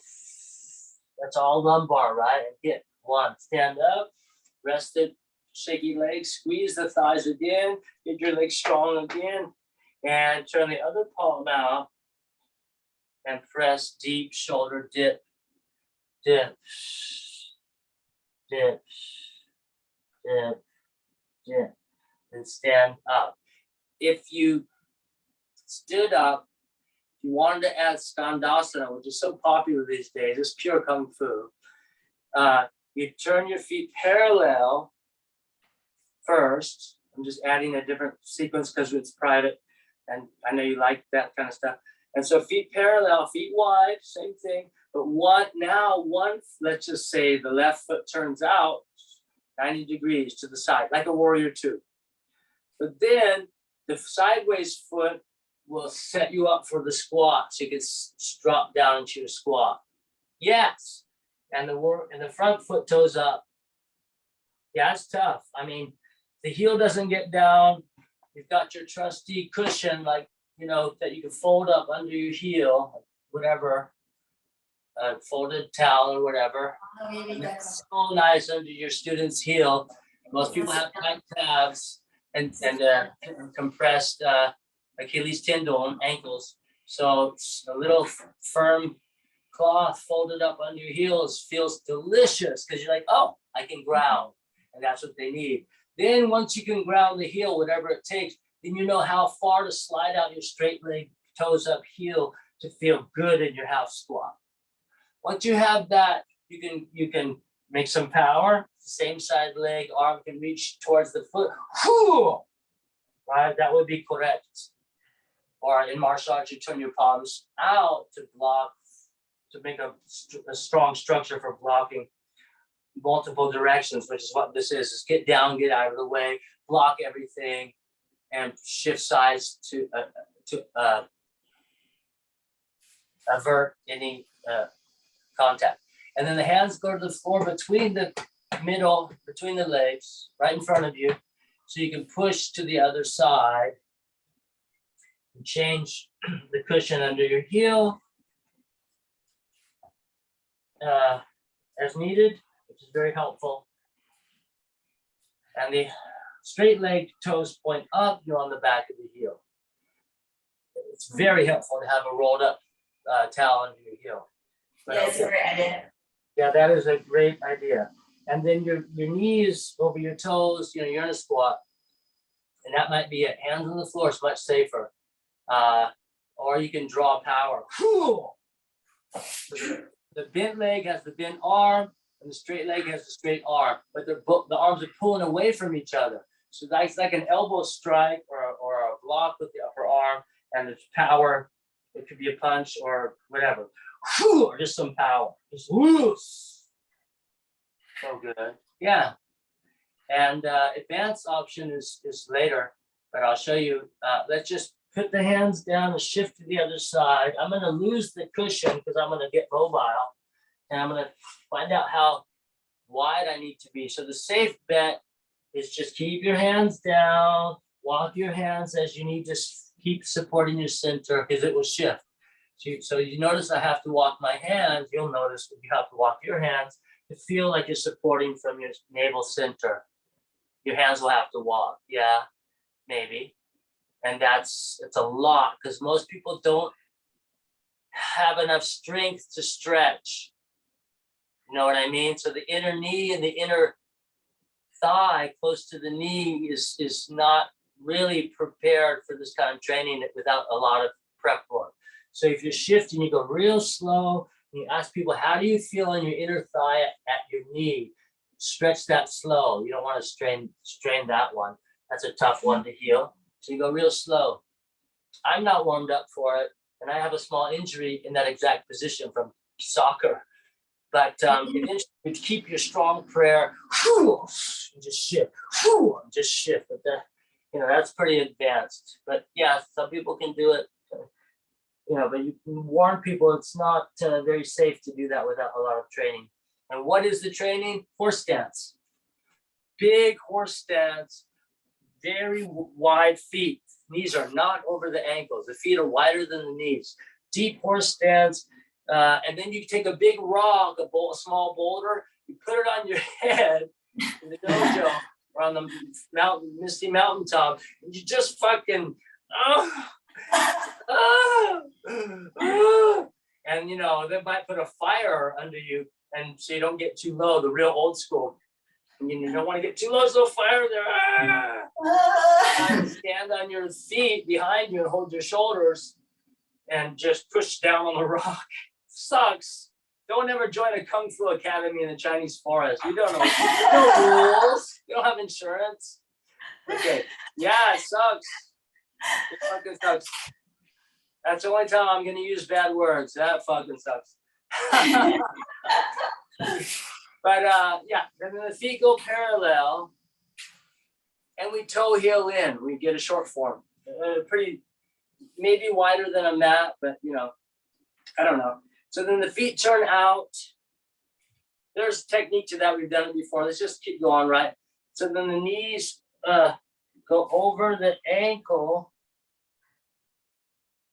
That's all lumbar, right? And get 1. Stand up, rested, shaky legs, squeeze the thighs again, get your legs strong again, and turn the other palm out and press deep shoulder dip, dip, dip, dip, dip, and stand up. If you stood up, you wanted to add Skandasana, which is so popular these days, it's pure Kung Fu. You turn your feet parallel first. I'm just adding a different sequence because it's private, and I know you like that kind of stuff. And so feet parallel, feet wide, same thing. But let's just say the left foot turns out 90 degrees to the side, like a warrior 2. But then the sideways foot will set you up for the squat, so you can drop down into your squat. Yes, and the front foot toes up. Yeah, it's tough. I mean, the heel doesn't get down. You've got your trusty cushion, that you can fold up under your heel, whatever, folded towel or whatever. And it's so nice under your student's heel. Most people have tight calves and compressed Achilles tendon, ankles. So it's a little firm cloth folded up under your heels feels delicious because you're like, oh, I can ground. And that's what they need. Then once you can ground the heel, whatever it takes, then you know how far to slide out your straight leg, toes up, heel to feel good in your half squat. Once you have that, you can make some power. Same side leg, arm can reach towards the foot. Whew! Right, that would be correct. Or in martial arts, you turn your palms out to block to make a strong structure for blocking multiple directions, which is what this is get down, get out of the way, block everything, and shift sides to avert any contact. And then the hands go to the floor between the legs, right in front of you, so you can push to the other side and change the cushion under your heel as needed, which is very helpful. And the straight leg toes point up, you're on the back of the heel. It's very helpful to have a rolled up towel under your heel. Yeah, it's a great idea. Yeah, that is a great idea. And then your knees over your toes, you're in a squat. And that might be it. Hands on the floor is much safer. Or you can draw power. The bent leg has the bent arm, and the straight leg has the straight arm. But the arms are pulling away from each other. So that's like an elbow strike or a block with the upper arm, and there's power. It could be a punch or whatever. Or just some power. Just loose. So good. Yeah. And advanced option is later, but I'll show you. Let's just put the hands down and shift to the other side. I'm going to lose the cushion because I'm going to get mobile, and I'm going to find out how wide I need to be. So the safe bet is just keep your hands down, walk your hands as you need to keep supporting your center because it will shift. So you notice I have to walk my hands. You'll notice that you have to walk your hands to feel like you're supporting from your navel center. Your hands will have to walk. Yeah, maybe. And it's a lot because most people don't have enough strength to stretch. You know what I mean? So the inner knee and the inner thigh close to the knee is not really prepared for this kind of training without a lot of prep work. So if you're shifting, you go real slow. And you ask people, how do you feel in your inner thigh at your knee? Stretch that slow. You don't want to strain that one. That's a tough one to heal. So you go real slow. I'm not warmed up for it, and I have a small injury in that exact position from soccer. But eventually, keep your strong prayer, and just shift, But that's pretty advanced. But yeah, some people can do it. But you can warn people it's not very safe to do that without a lot of training. And what is the training? Horse stance. Big horse stance, very wide feet. Knees are not over the ankles. The feet are wider than the knees. Deep horse stance. And then you take a big rock, a small boulder, you put it on your head in the dojo or on the misty mountaintop, and you just fucking, and they might put a fire under you, and so you don't get too low. The real old school, you don't want to get too low, so fire there. And stand on your feet behind you and hold your shoulders, and just push down on the rock. Sucks. Don't ever join a kung fu academy in the Chinese forest. You don't know. No rules. You don't have insurance. Okay. Yeah, it sucks. It fucking sucks. That's the only time I'm going to use bad words. That fucking sucks. But then the feet go parallel, and we toe heel in. We get a short form, pretty, maybe wider than a mat, but I don't know. So then the feet turn out. There's a technique to that. We've done it before. Let's just keep going, right? So then the knees go over the ankle.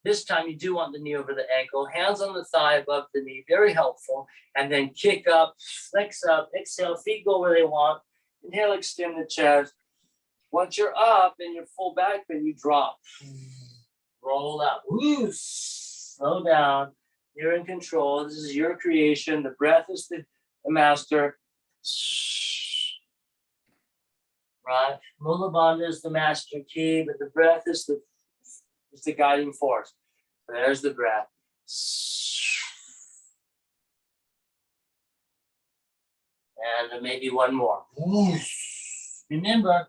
This time you do want the knee over the ankle. Hands on the thigh above the knee. Very helpful. And then kick up, flex up, exhale. Feet go where they want. Inhale, extend the chest. Once you're up and you're full back, then you drop. Roll out. Loose. Slow down. You're in control. This is your creation. The breath is the master. Right? Mula Bandha is the master key, but the breath is the guiding force. There's the breath. And maybe one more. Remember,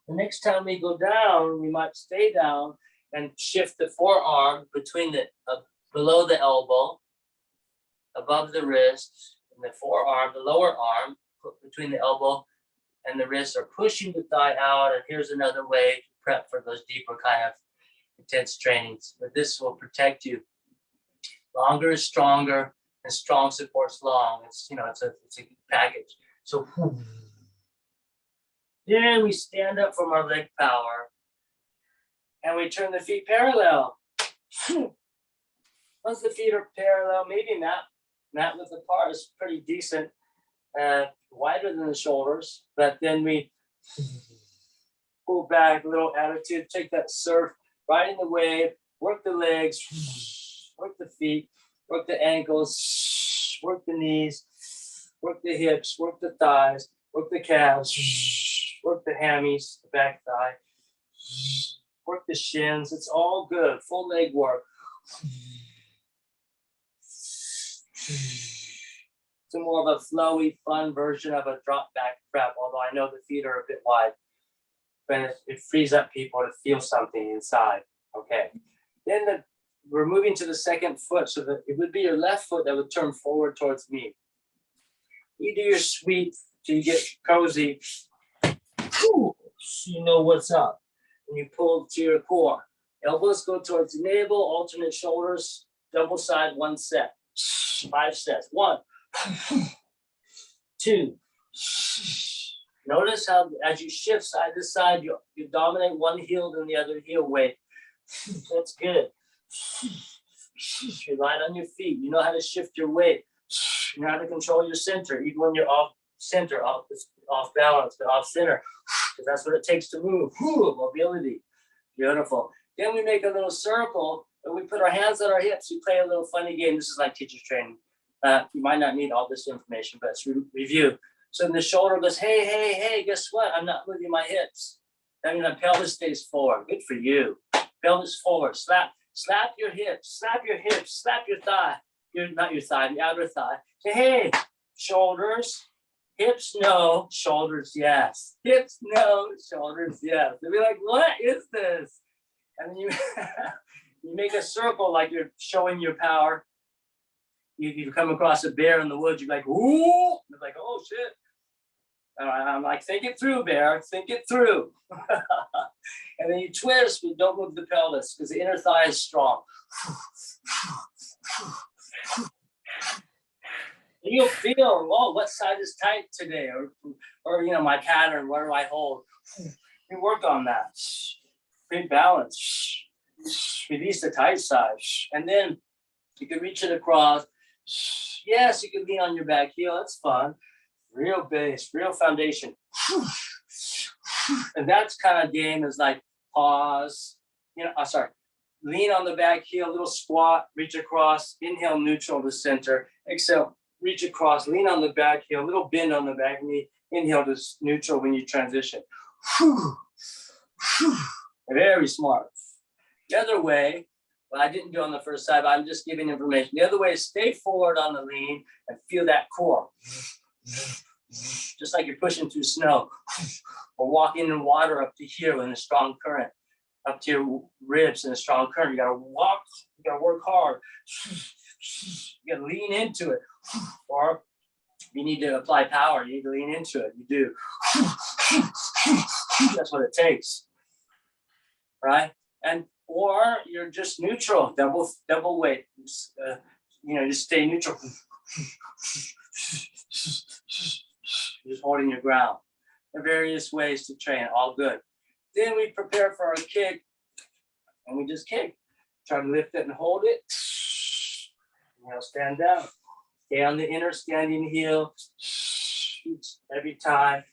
the next time we go down, we might stay down and shift the forearm between below the elbow. above the wrist, and the forearm, the lower arm, put between the elbow and the wrist, are pushing the thigh out. And here's another way to prep for those deeper kind of intense trainings. But this will protect you. Longer is stronger, and strong supports long. It's, you know, it's a package. So then we stand up from our leg power, and we turn the feet parallel. Once the feet are parallel, maybe mat width apart is pretty decent, wider than the shoulders. But then we pull back, a little attitude, take that surf, right in the wave, work the legs, work the feet, work the ankles, work the knees, work the hips, work the thighs, work the calves, work the hammies, the back thigh, work the shins. It's all good. Full leg work. It's a more of a flowy, fun version of a drop back prep, although I know the feet are a bit wide. But it frees up people to feel something inside. Okay. Then we're moving to the second foot, so that it would be your left foot that would turn forward towards me. You do your sweep till you get cozy. Ooh, so you know what's up. And you pull to your core. Elbows go towards the navel, alternate shoulders, double side, one set. 5 sets. 1, 2. Notice how as you shift side to side, you dominate one heel, then the other heel weight. That's good. You're light on your feet. You know how to shift your weight. You know how to control your center, even when you're off center, off balance, but off center, because that's what it takes to move. Mobility. Beautiful. Then we make a little circle, and we put our hands on our hips. We play a little funny game. This is like teacher's training. You might not need all this information, but it's review. So then the shoulder goes, hey, hey, hey, guess what? I'm not moving my hips. That means my pelvis stays forward. Good for you. Pelvis forward. Slap your hips, slap your hips, slap your thigh. Not your thigh, the outer thigh. Say, hey, shoulders, hips, no, shoulders, yes. Hips, no, shoulders, yes. They'll be like, what is this? And then you, you make a circle like you're showing your power. You come across a bear in the woods, you're like, ooh, they're like, oh shit. I'm like, think it through, bear, think it through. And then you twist, but don't move the pelvis because the inner thigh is strong. And you'll feel, oh, what side is tight today? Or you know, my pattern, where do I hold? You work on that. Create balance. Release the tight side. And then you can reach it across. Yes, you can lean on your back heel. That's fun. Real base, real foundation. And that's kind of game is like pause. You know, lean on the back heel, little squat, reach across, inhale, neutral to center. Exhale, reach across, lean on the back heel, little bend on the back knee, inhale to neutral when you transition. Very smart. The other way, well, I didn't do on the first side, but I'm just giving information. The other way is stay forward on the lean and feel that core. Just like you're pushing through snow or walking in water up to here in a strong current, up to your ribs in a strong current. You gotta walk, you gotta work hard. You gotta lean into it. Or you need to apply power, you need to lean into it. You do. That's what it takes. Right? And or you're just neutral, double weight. You know, just stay neutral. Just holding your ground. There are various ways to train, all good. Then we prepare for our kick, and we just kick. Try to lift it and hold it. You know, stand down. Stay on the inner standing heel. Every time.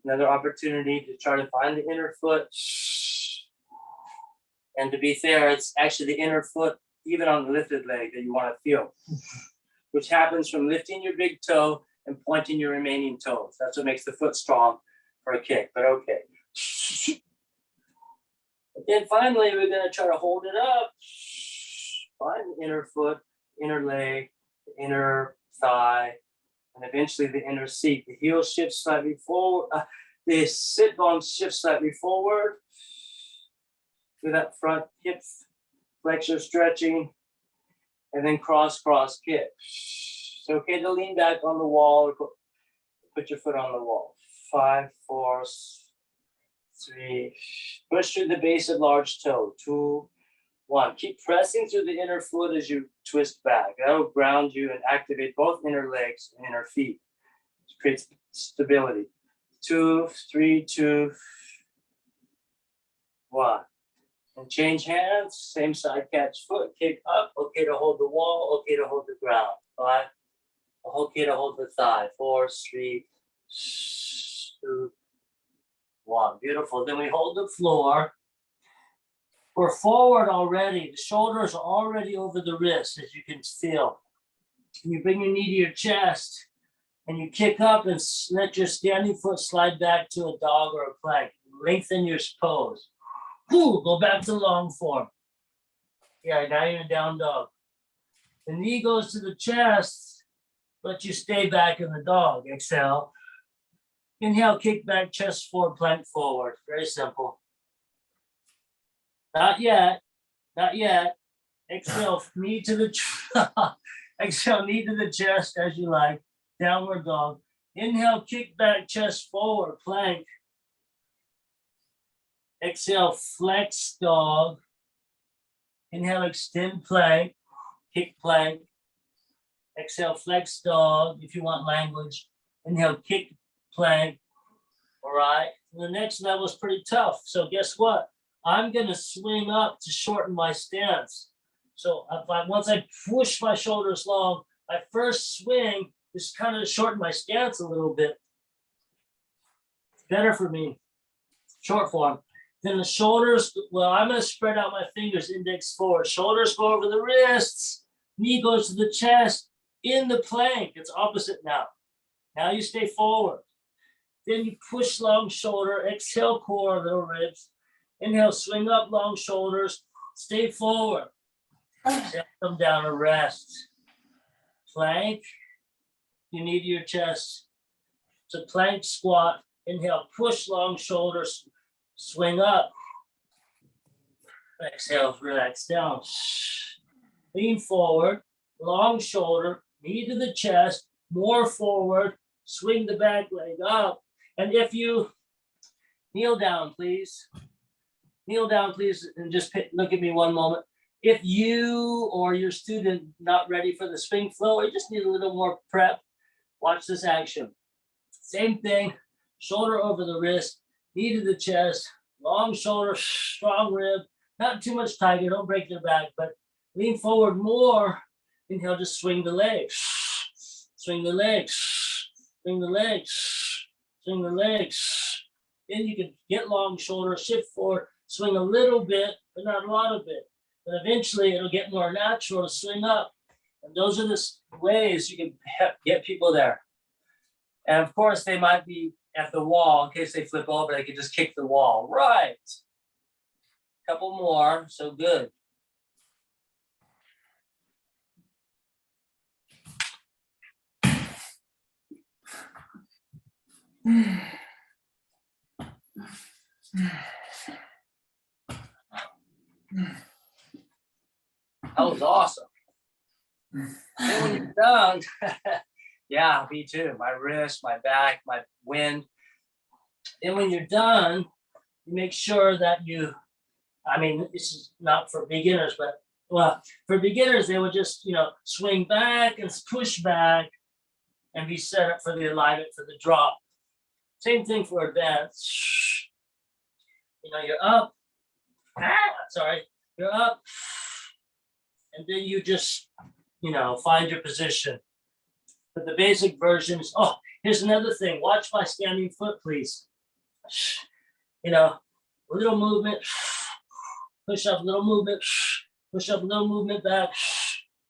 Another opportunity to try to find the inner foot. And to be fair, it's actually the inner foot, even on the lifted leg, that you want to feel, which happens from lifting your big toe and pointing your remaining toes. That's what makes the foot strong for a kick, but okay. But then finally, we're going to try to hold it up. Find the inner foot, inner leg, the inner thigh, and eventually the inner seat. The heel shifts slightly forward. The sit bones shift slightly forward. Do that front hip flexor stretching, and then cross kick. It's okay to lean back on the wall or put your foot on the wall. 5, 4, 3. Push through the base of large toe. 2, 1. Keep pressing through the inner foot as you twist back. That'll ground you and activate both inner legs and inner feet. It creates stability. 2, 3, 2, 1. And change hands. Same side catch foot. Kick up. Okay to hold the wall. Okay to hold the ground. 5. Okay to hold the thigh. 4, 3, 2, 1. Beautiful. Then we hold the floor. We're forward already. The shoulders are already over the wrist, as you can feel. And you bring your knee to your chest and you kick up and let your standing foot slide back to a dog or a plank. Lengthen your pose. Ooh, go back to long form. Yeah, now you're in down dog. The knee goes to the chest, but you stay back in the dog. Exhale. Inhale, kick back, chest forward, plank forward. Very simple. Not yet. Not yet. Exhale, knee to the exhale, knee to the chest as you like. Downward dog. Inhale, kick back, chest forward, plank. Exhale, flex dog. Inhale, extend plank. Kick plank. Exhale, flex dog if you want language. Inhale, kick plank. All right. And the next level is pretty tough. So guess what? I'm going to swing up to shorten my stance. So once I push my shoulders long, my first swing is kind of shorten my stance a little bit. It's better for me. Short form. Then the shoulders, well, I'm going to spread out my fingers, index forward. Shoulders go over the wrists. Knee goes to the chest. In the plank, it's opposite now. Now you stay forward. Then you push long shoulder. Exhale, core, little ribs. Inhale, swing up, long shoulders. Stay forward. Exhale, come down and rest. Plank. You knee to your chest. It's a plank squat. Inhale, push long shoulders. Swing up. Exhale, relax down. Lean forward, long shoulder, knee to the chest, more forward, swing the back leg up. And if you kneel down, please. Kneel down, please, and just look at me one moment. If you or your student not ready for the swing flow, or you just need a little more prep, watch this action. Same thing, shoulder over the wrist, knee to the chest, long shoulder, strong rib, not too much tiger, don't break their back, but lean forward more. Inhale, just swing the legs, swing the legs, swing the legs, swing the legs. Then you can get long shoulder, shift forward, swing a little bit, but not a lot of it. But eventually it'll get more natural to swing up. And those are the ways you can get people there. And of course, they might be at the wall in case they flip over, they can just kick the wall. Right. Couple more. So good. That was awesome. Then when you're done, yeah, me too. My wrist, my back, my wind. Then when you're done, you make sure that you, I mean, this is not for beginners, but well, for beginners, they would just, swing back and push back and be set up for the alignment for the drop. Same thing for advanced. You're up. You're up. And then you just, find your position. But the basic version is, here's another thing. Watch my standing foot, please. A little movement. Push up, little movement. Push up, little movement back.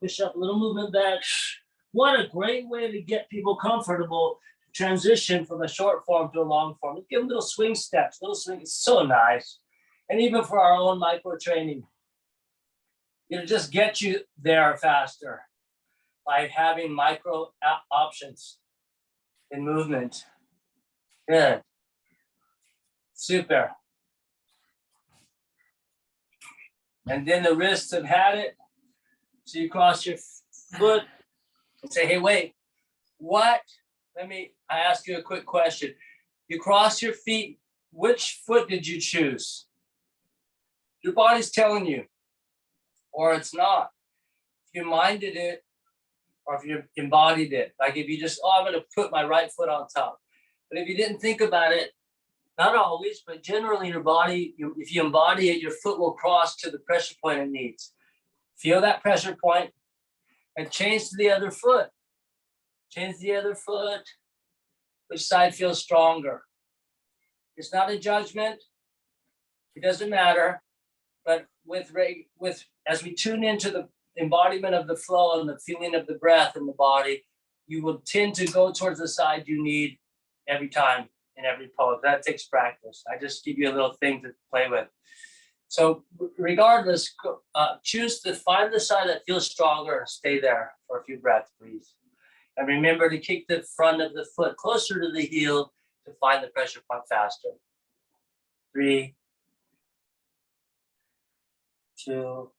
Push up, little movement back. What a great way to get people comfortable to transition from a short form to a long form. Give them little swing steps, little swing. It's so nice. And even for our own micro training, it'll just get you there faster by having micro options in movement. Good. Super. And then the wrists have had it. So you cross your foot, and say, hey, wait, what? I ask you a quick question. You cross your feet, which foot did you choose? Your body's telling you, or it's not. If you minded it, or if you embodied it, like if you just, I'm gonna put my right foot on top. But if you didn't think about it, not always, but generally your body, if you embody it, your foot will cross to the pressure point it needs. Feel that pressure point and change to the other foot. Change the other foot. Which side feels stronger? It's not a judgment. It doesn't matter. But as we tune into the embodiment of the flow and the feeling of the breath in the body, you will tend to go towards the side you need every time in every pose. That takes practice. I just give you a little thing to play with. So regardless, choose to find the side that feels stronger and stay there for a few breaths, please. And remember to kick the front of the foot closer to the heel to find the pressure point faster. 3, 2,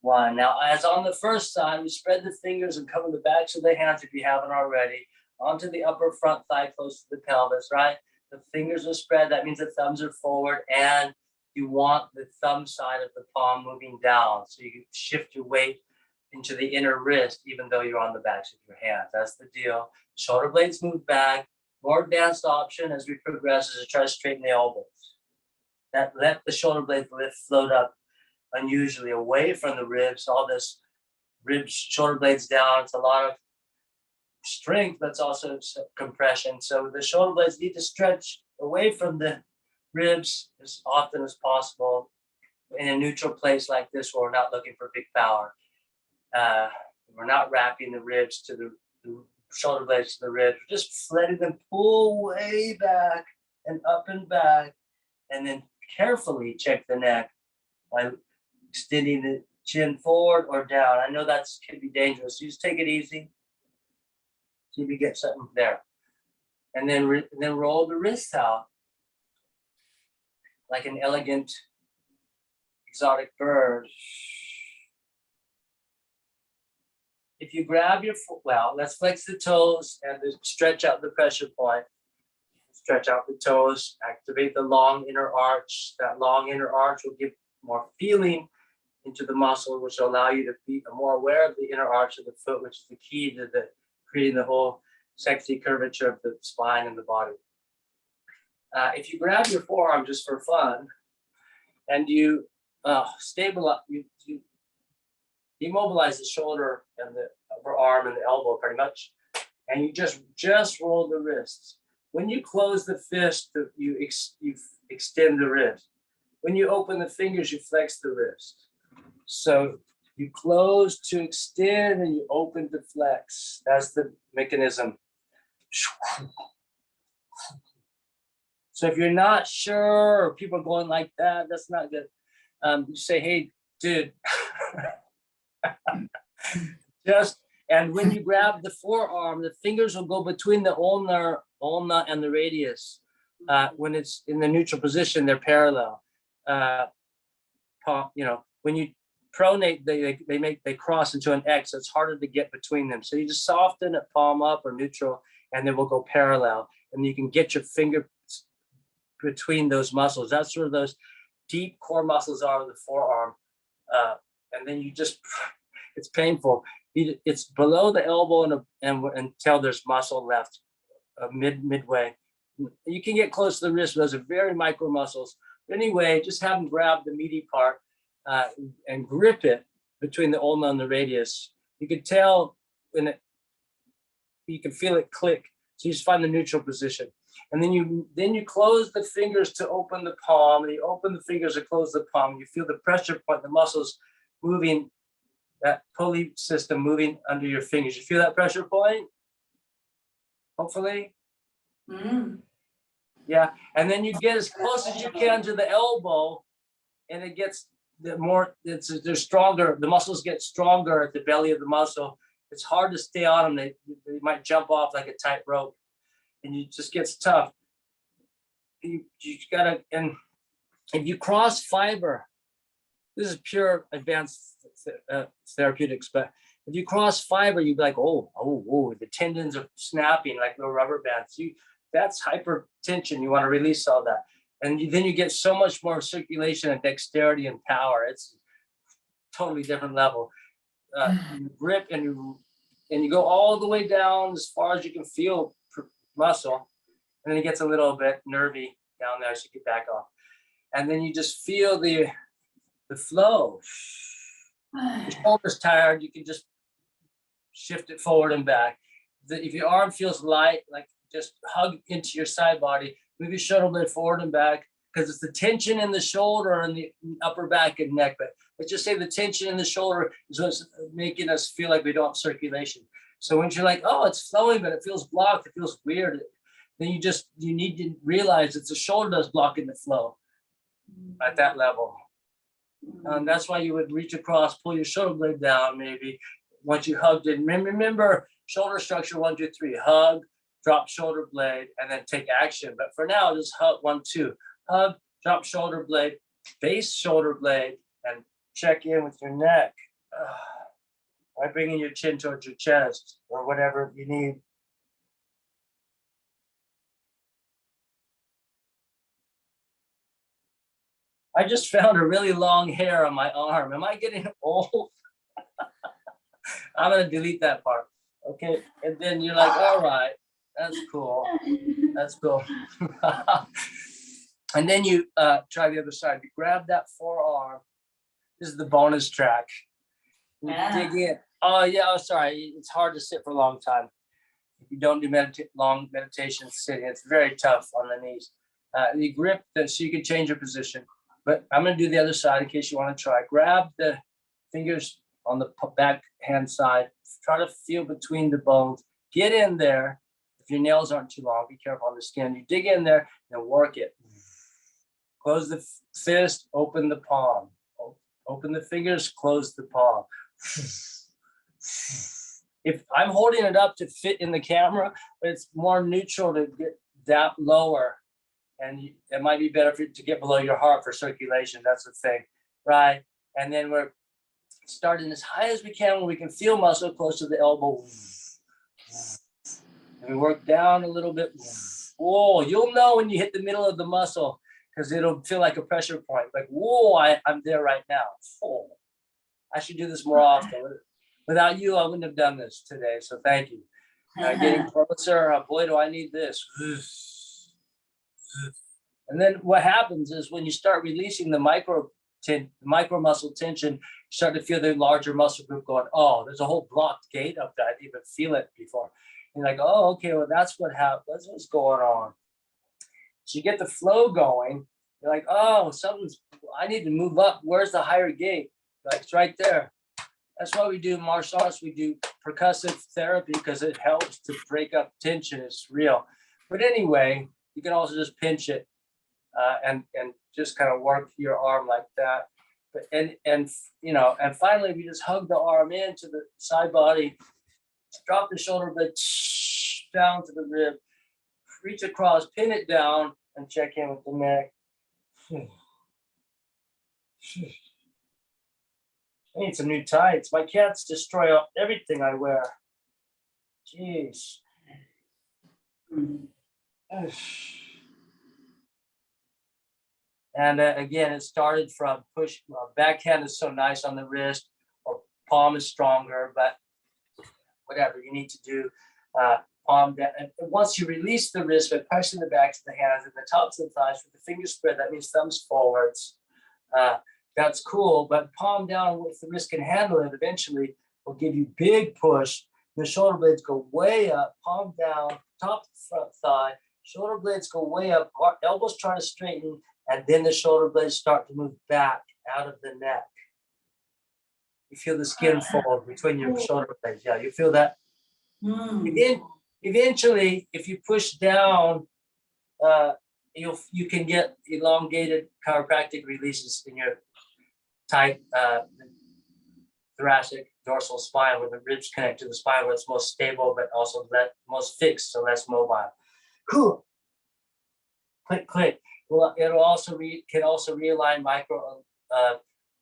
1. Now, as on the first side, we spread the fingers and cover the backs of the hands if you haven't already, onto the upper front thigh close to the pelvis, right? The fingers are spread. That means the thumbs are forward, and you want the thumb side of the palm moving down. So you can shift your weight into the inner wrist, even though you're on the backs of your hands. That's the deal. Shoulder blades move back. More advanced option as we progress is to try to straighten the elbows. Let the shoulder blades float up unusually away from the ribs. All this ribs, shoulder blades down. It's a lot of strength, but it's also compression. So the shoulder blades need to stretch away from the ribs as often as possible in a neutral place like this where we're not looking for big power. We're not wrapping the ribs to the shoulder blades to the ribs. We're just letting them pull way back and up and back, and then carefully check the neck by extending the chin forward or down. I know that can be dangerous. You just take it easy. See if you get something there. And then roll the wrists out like an elegant, exotic bird. If you grab your foot, well, let's flex the toes and stretch out the pressure point. Stretch out the toes, activate the long inner arch. That long inner arch will give more feeling into the muscle, which will allow you to be more aware of the inner arch of the foot, which is the key to creating the whole sexy curvature of the spine and the body. If you grab your forearm just for fun, and you stabilize, you demobilize the shoulder and the upper arm and the elbow pretty much, and you just roll the wrists. When you close the fist, you extend the wrist. When you open the fingers, you flex the wrist. So you close to extend and you open to flex. That's the mechanism. So if you're not sure, or people are going like that, that's not good. You say, hey, dude. And when you grab the forearm, the fingers will go between the ulnar and the radius. When it's in the neutral position, they're parallel. When you pronate, they cross into an X. So it's harder to get between them. So you just soften it, palm up or neutral, and then we'll go parallel. And you can get your finger between those muscles. That's where those deep core muscles are of the forearm. And then it's painful. It's below the elbow and until there's muscle left midway. You can get close to the wrist, but those are very micro muscles. But anyway, just have them grab the meaty part and grip it between the ulna and the radius. You can tell you can feel it click. So you just find the neutral position. And then you close the fingers to open the palm, and you open the fingers to close the palm. You feel the pressure point, the muscles moving, that pulley system moving under your fingers. You feel that pressure point? Hopefully. Yeah. And then you get as close as you can to the elbow, and it gets they're stronger. The muscles get stronger at the belly of the muscle. It's hard to stay on them. They might jump off like a tight rope, and it just gets tough. You gotta, and if you cross fiber, this is pure advanced therapeutics, but If you cross fiber, you'd be like, oh, the tendons are snapping like little rubber bands. That's hypertension. You want to release all that. And then you get so much more circulation and dexterity and power. It's totally different level. You grip and you go all the way down as far as you can feel muscle. And then it gets a little bit nervy down there, so you get back off. And then you just feel the flow. Your shoulder's tired, you can just shift it forward and back. If your arm feels light, like just hug into your side body, move your shoulder blade forward and back, because it's the tension in the shoulder and the upper back and neck. But let's just say the tension in the shoulder is what's making us feel like we don't have circulation. So when you're like, oh, it's flowing, but it feels blocked, it feels weird, then you need to realize it's the shoulder that's blocking the flow at that level. And that's why you would reach across, pull your shoulder blade down, maybe once you hugged it. Remember shoulder structure 1, 2, 3. Hug, drop shoulder blade, and then take action. But for now, just hug 1, 2. Hug, drop shoulder blade, base shoulder blade, and check in with your neck. By bringing your chin towards your chest or whatever you need. I just found a really long hair on my arm. Am I getting old? I'm going to delete that part. Okay. And then you're like, all right, that's cool. That's cool. And then you try the other side. You grab that forearm. This is the bonus track. You dig in. Oh, yeah. Oh, sorry. It's hard to sit for a long time. If you don't do long meditation sitting, it's very tough on the knees. You grip so you can change your position. But I'm going to do the other side in case you want to try. Grab the fingers on the back hand side. Try to feel between the bones. Get in there. If your nails aren't too long, be careful on the skin. You dig in there and work it. Close the fist, open the palm. Open the fingers, close the palm. If I'm holding it up to fit in the camera, but it's more neutral to get that lower. And it might be better to get below your heart for circulation. That's the thing, right? And then we're starting as high as we can when we can feel muscle close to the elbow. And we work down a little bit. Whoa, you'll know when you hit the middle of the muscle because it'll feel like a pressure point. Like, whoa, I'm there right now. Oh, I should do this more often. Without you, I wouldn't have done this today. So thank you. Getting closer. Boy, do I need this. And then what happens is when you start releasing the micro muscle tension, you start to feel the larger muscle group going, oh, there's a whole blocked gate up there. I didn't even feel it before. You're like, oh, okay, well, that's what happened. That's what's going on. So you get the flow going. You're like, oh, I need to move up. Where's the higher gate? Like, it's right there. That's why we do martial arts. We do percussive therapy because it helps to break up tension. It's real. But anyway, you can also just pinch it and just kind of work your arm like that. But, and finally, we just hug the arm into the side body, drop the shoulder blade down to the rib, reach across, pin it down, and check in with the neck. I need some new tights. My cats destroy everything I wear. Jeez. And again, it started from push. Backhand is so nice on the wrist, or palm is stronger, but whatever you need to do, palm down. And once you release the wrist by pressing the backs of the hands and the tops of the thighs with the fingers spread, that means thumbs forwards. That's cool, but palm down, if the wrist can handle it, eventually will give you big push. The shoulder blades go way up, palm down, top front thigh, shoulder blades go way up, elbows try to straighten, and then the shoulder blades start to move back out of the neck. You feel the skin fold between your shoulder blades. Yeah, you feel that? Eventually, if you push down, you can get elongated chiropractic releases in your tight thoracic dorsal spine, where the ribs connect to the spine, where it's most stable, but also most fixed, so less mobile. Cool. Click, click. Well, it'll also can also realign micro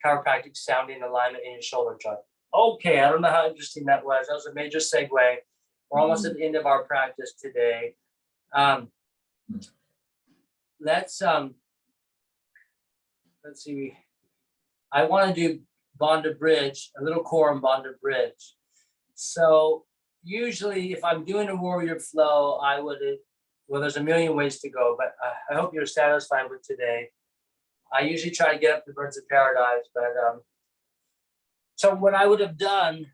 chiropractic sounding alignment in your shoulder joint. Okay, I don't know how interesting that was. That was a major segue. We're almost at the end of our practice today. Let's see. I want to do Bandha Bridge, a little core on Bandha Bridge. So usually if I'm doing a warrior flow, I would, well, there's a million ways to go, but I hope you're satisfied with today. I usually try to get up to Birds of Paradise, but so what I would have done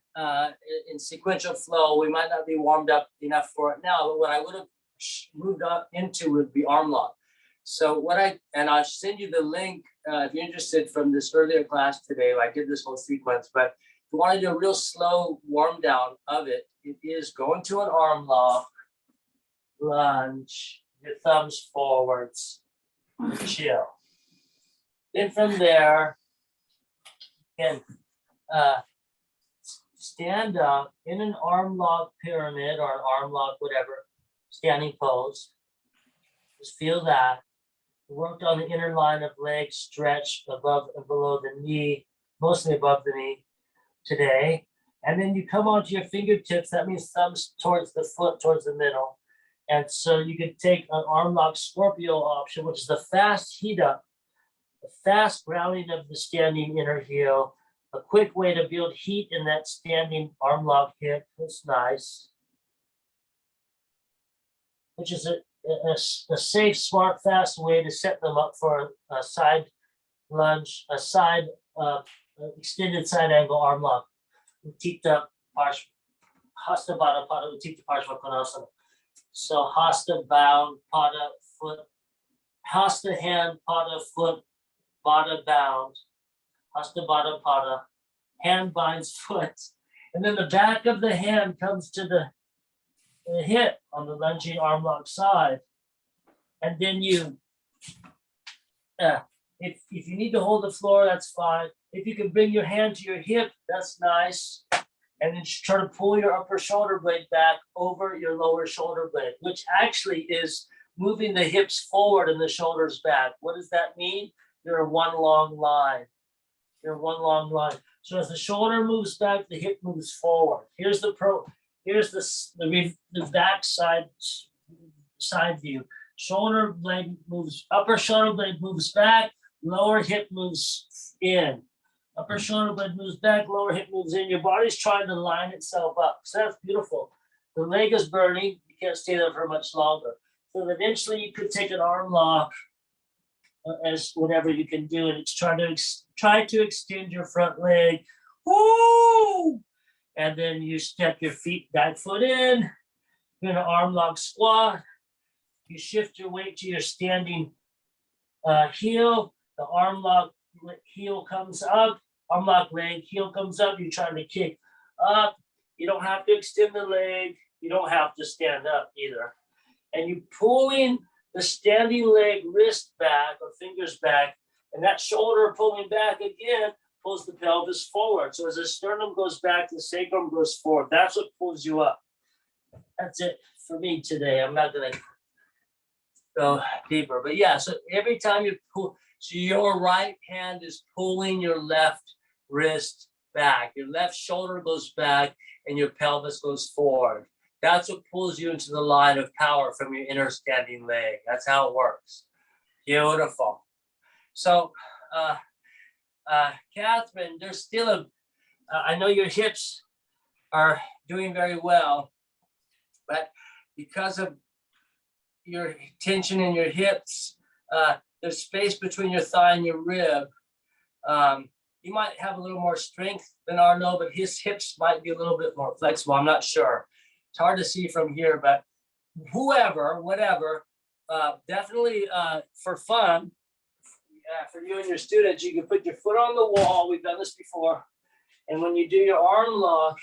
in sequential flow, we might not be warmed up enough for it now, but what I would have moved up into would be arm lock. So I'll send you the link if you're interested from this earlier class today. I did this whole sequence, but if you want to do a real slow warm down of it, it is going to an arm lock, lunge, your thumbs forwards, chill. Then from there, you can stand up in an arm lock pyramid or an arm lock, whatever, standing pose. Just feel that. Worked on the inner line of legs, stretch above and below the knee, mostly above the knee today. And then you come onto your fingertips. That means thumbs towards the foot, towards the middle. And so you could take an arm lock Scorpio option, which is the fast heat up, the fast grounding of the standing inner heel, a quick way to build heat in that standing arm lock hip. That's nice. Which is a safe, smart, fast way to set them up for a side lunge, a side extended side angle arm lock. Utthita Hasta Baddha Pada Utthita Parshva Konasana. So Hasta bound, Pada foot, Hasta hand, Pada foot, Baddha bound, Hasta Baddha Pada, hand binds foot. And then the back of the hand comes to the hip on the lunging arm lock side. And then you, if you need to hold the floor, that's fine. If you can bring your hand to your hip, that's nice. And then try to pull your upper shoulder blade back over your lower shoulder blade, which actually is moving the hips forward and the shoulders back. What does that mean? You're one long line. You're one long line. So as the shoulder moves back, the hip moves forward. Here's the back side view. Shoulder blade moves, upper shoulder blade moves back, lower hip moves in. Upper shoulder blade moves back, lower hip moves in. Your body's trying to line itself up. So that's beautiful. The leg is burning. You can't stay there for much longer. So eventually you could take an arm lock as whatever you can do. And it's try to extend your front leg. Woo! And then you step your back foot in. You're in an arm lock squat. You shift your weight to your standing heel. The arm lock heel comes up. Arm lock leg, heel comes up. You're trying to kick up. You don't have to extend the leg. You don't have to stand up either. And you pulling the standing leg wrist back or fingers back. And that shoulder pulling back again pulls the pelvis forward. So as the sternum goes back, the sacrum goes forward. That's what pulls you up. That's it for me today. I'm not going to go deeper. But yeah, so every time you pull, so your right hand is pulling your left wrist back. Your left shoulder goes back and your pelvis goes forward. That's what pulls you into the line of power from your inner standing leg. That's how it works. Beautiful. So, Catherine, there's still I know your hips are doing very well, but because of your tension in your hips, there's space between your thigh and your rib. You might have a little more strength than Arno, but his hips might be a little bit more flexible. I'm not sure. It's hard to see from here, but whatever, definitely for fun, for you and your students, you can put your foot on the wall. We've done this before. And when you do your arm lock,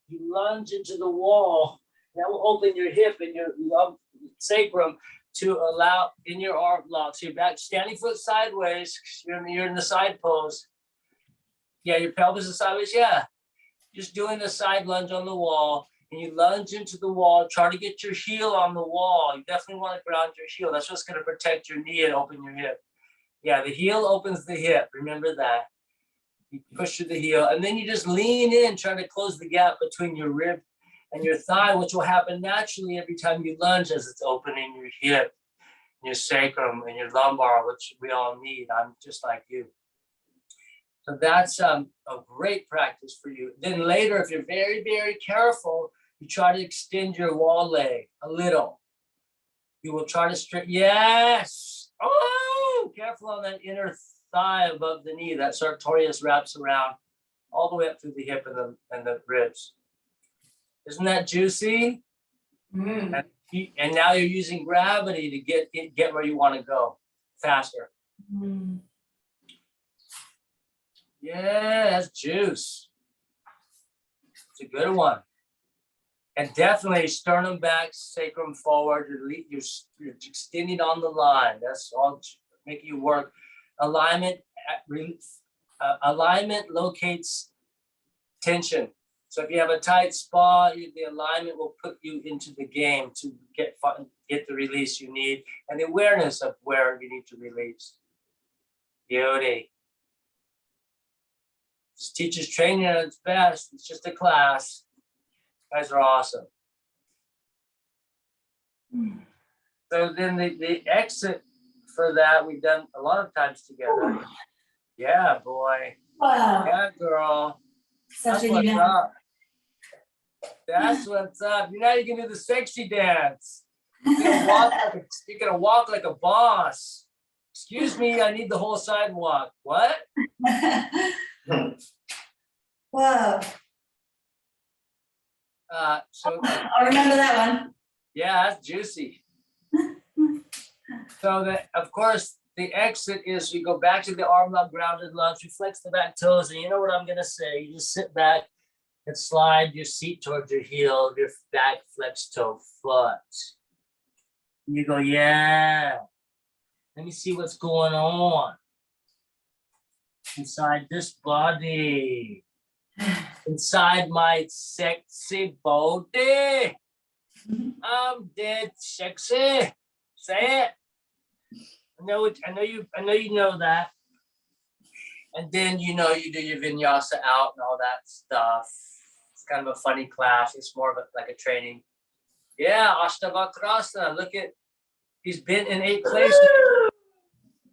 you lunge into the wall. That will open your hip and your sacrum to allow in your arm lock. So you're back, standing foot sideways. You're in the side pose. Yeah, your pelvis is sideways. Yeah, just doing the side lunge on the wall. And you lunge into the wall. Try to get your heel on the wall. You definitely want to ground your heel. That's what's going to protect your knee and open your hip. Yeah, the heel opens the hip. Remember that. You push through the heel, and then you just lean in, trying to close the gap between your rib and your thigh, which will happen naturally every time you lunge, as it's opening your hip, your sacrum, and your lumbar, which we all need. I'm just like you. So that's a great practice for you. Then later, if you're very, very careful, you try to extend your wall leg a little. You will try to straighten. Yes. Oh, careful on that inner thigh above the knee. That sartorius wraps around all the way up through the hip and the ribs. Isn't that juicy? Mm. And now you're using gravity to get where you want to go faster. Mm. Yeah, that's juice. It's a good one. And definitely sternum back, sacrum forward. You're extending on the line. That's all making you work. Alignment locates tension. So if you have a tight spot, the alignment will put you into the game to get the release you need, and the awareness of where you need to release. Beauty. This teacher's training at its best. It's just a class. You guys are awesome. So then the exit for that, we've done a lot of times together. Yeah, boy. Wow. Yeah, girl. Such That's a what's unit. up. That's what's up. Now you can do the sexy dance. You're gonna walk like a boss. Excuse me, I need the whole sidewalk. What? Wow. So I remember that one. yeah, that's juicy. So that, of course, the exit is you go back to the arm lock, grounded lunge, you flex the back toes, and you know what I'm gonna say. You just sit back and slide your seat towards your heel of your back flex toe foot. You go, yeah. Let me see what's going on inside this body, inside my sexy body. I'm dead sexy. Say it. I know you know that. And then you do your vinyasa out and all that stuff. It's kind of a funny class. It's more of like a training. Yeah, Ashtavakrasana. Look at, he's been in 8 places.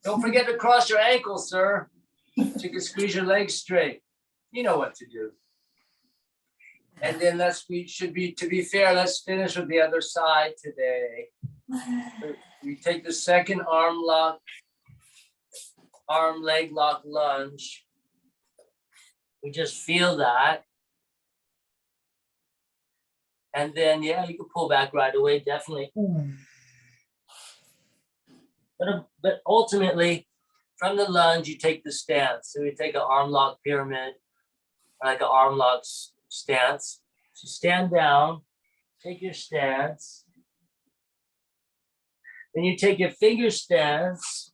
Don't forget to cross your ankles, sir. So you can squeeze your legs straight. You know what to do. And then to be fair, let's finish with the other side today. We take the second arm leg lock lunge. We just feel that. And then, yeah, you can pull back right away, definitely. But ultimately, from the lunge, you take the stance. So you take an arm lock pyramid, like an arm lock stance. So stand down, take your stance. Then you take your finger stance,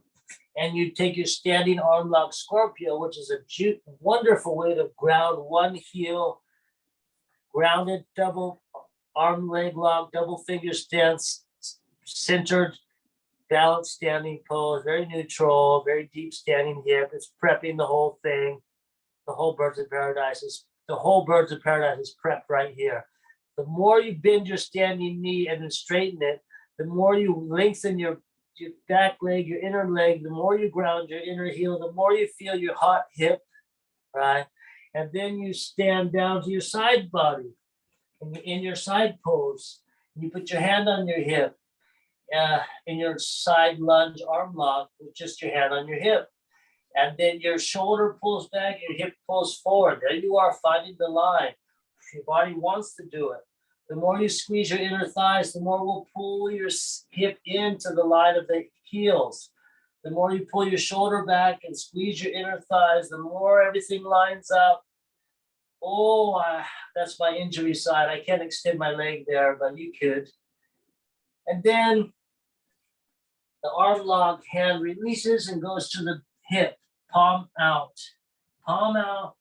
and you take your standing arm lock Scorpio, which is a wonderful way to ground one heel, grounded double arm leg lock, double finger stance, centered, balanced standing pose, very neutral, very deep standing hip. It's prepping the whole thing. The whole birds of paradise is prepped right here. The more you bend your standing knee and then straighten it, the more you lengthen your back leg, your inner leg, the more you ground your inner heel, the more you feel your hot hip, right? And then you stand down to your side body in your side pose. You put your hand on your hip in your side lunge arm lock with just your hand on your hip. And then your shoulder pulls back, your hip pulls forward. There you are, finding the line. Your body wants to do it. The more you squeeze your inner thighs, the more we'll pull your hip into the line of the heels. The more you pull your shoulder back and squeeze your inner thighs, the more everything lines up. Oh, that's my injury side. I can't extend my leg there, but you could. And then the arm lock hand releases and goes to the hip, palm out. Palm out.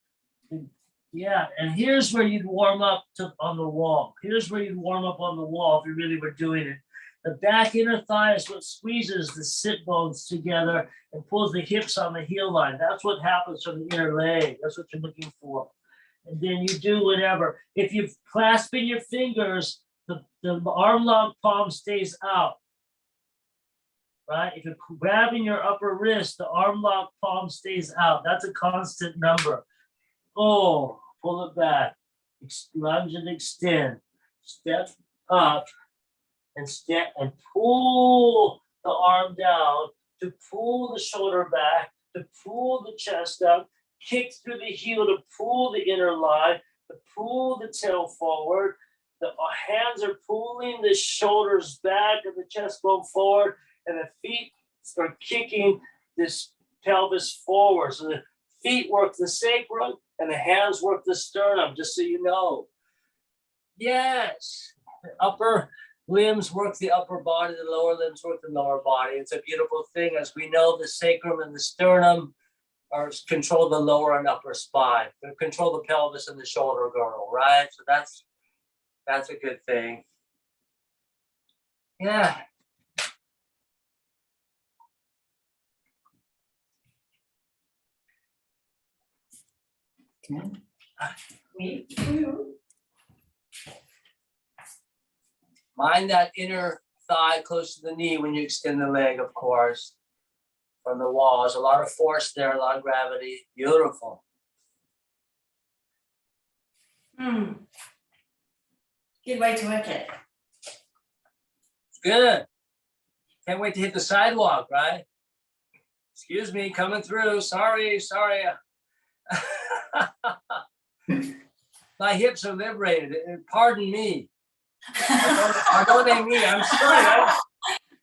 Yeah, and here's where you'd warm up on the wall. Here's where you'd warm up on the wall if you really were doing it. The back inner thigh is what squeezes the sit bones together and pulls the hips on the heel line. That's what happens from the inner leg. That's what you're looking for. And then you do whatever. If you're clasping your fingers, the arm lock palm stays out. Right? If you're grabbing your upper wrist, the arm lock palm stays out. That's a constant number. Oh, pull it back. Lunge and extend. Step up and step and pull the arm down to pull the shoulder back, to pull the chest up, kick through the heel to pull the inner line, to pull the tail forward. The hands are pulling the shoulders back and the chest bone forward, and the feet are kicking this pelvis forward. So the feet work the sacrum and the hands work the sternum, just so you know. Yes, the upper limbs work the upper body, the lower limbs work the lower body. It's a beautiful thing. As we know, the sacrum and the sternum control the lower and upper spine. They control the pelvis and the shoulder girdle, right? So that's a good thing. Yeah. Me too. Mind that inner thigh close to the knee when you extend the leg, of course, from the wall. There's a lot of force there, a lot of gravity. Beautiful. Good way to work it. Good. Can't wait to hit the sidewalk, right? Excuse me, coming through. Sorry. My hips are liberated. Pardon me. Pardon me. I'm sorry.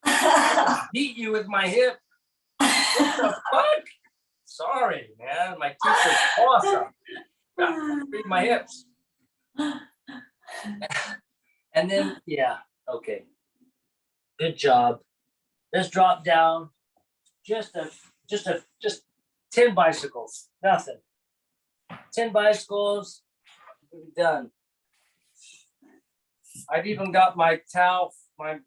I beat you with my hip. What the fuck? Sorry, man. My teeth are awesome. Beat my hips. And then, yeah, okay. Good job. Let's drop down. Just 10 bicycles. Nothing. 10 bicycles. We're done. I've even got my towel, my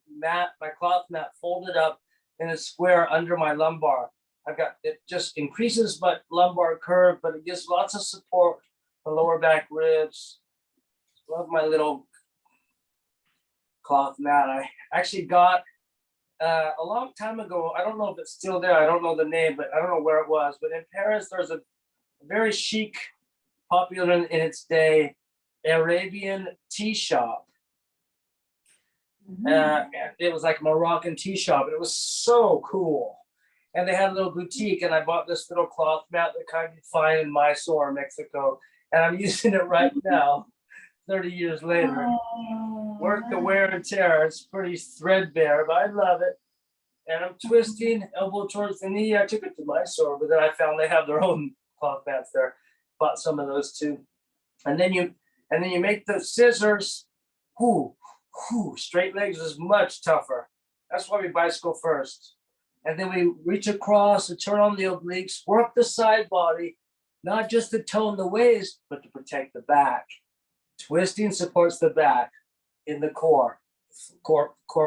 cloth mat folded up in a square under my lumbar. I've got it, just increases my lumbar curve, but it gives lots of support for lower back ribs. Love my little cloth mat. I actually got a long time ago. I don't know if it's still there. I don't know the name, but I don't know where it was. But in Paris, there's a very chic, popular in its day, Arabian tea shop. It was like a Moroccan tea shop. It was so cool. And they had a little boutique, and I bought this little cloth mat that kind of find in Mysore, Mexico. And I'm using it right now, 30 years later. Worth the wear and tear. It's pretty threadbare, but I love it. And I'm twisting, elbow towards the knee. I took it to Mysore, but then I found they have their own cloth mats there. Bought some of those too. And then you make the scissors. Straight legs is much tougher. That's why we bicycle first. And then we reach across and turn on the obliques, work the side body, not just to tone the waist, but to protect the back. Twisting supports the back in the core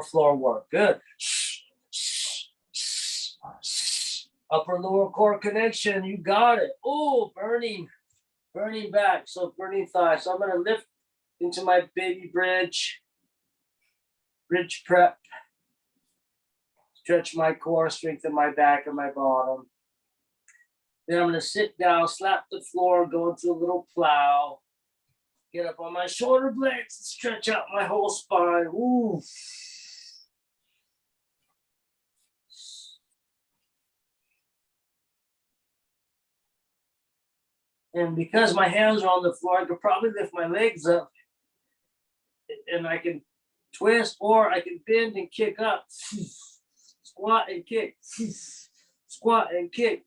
floor work. Good. Upper lower core connection. You got it. Oh, burning back. So burning thigh. So I'm going to lift into my baby bridge prep. Stretch my core, strengthen my back and my bottom. Then I'm going to sit down, slap the floor, go into a little plow. Get up on my shoulder blades, stretch out my whole spine. Ooh. And because my hands are on the floor, I could probably lift my legs up and I can twist, or I can bend and kick up. Squat and kick. Squat and kick.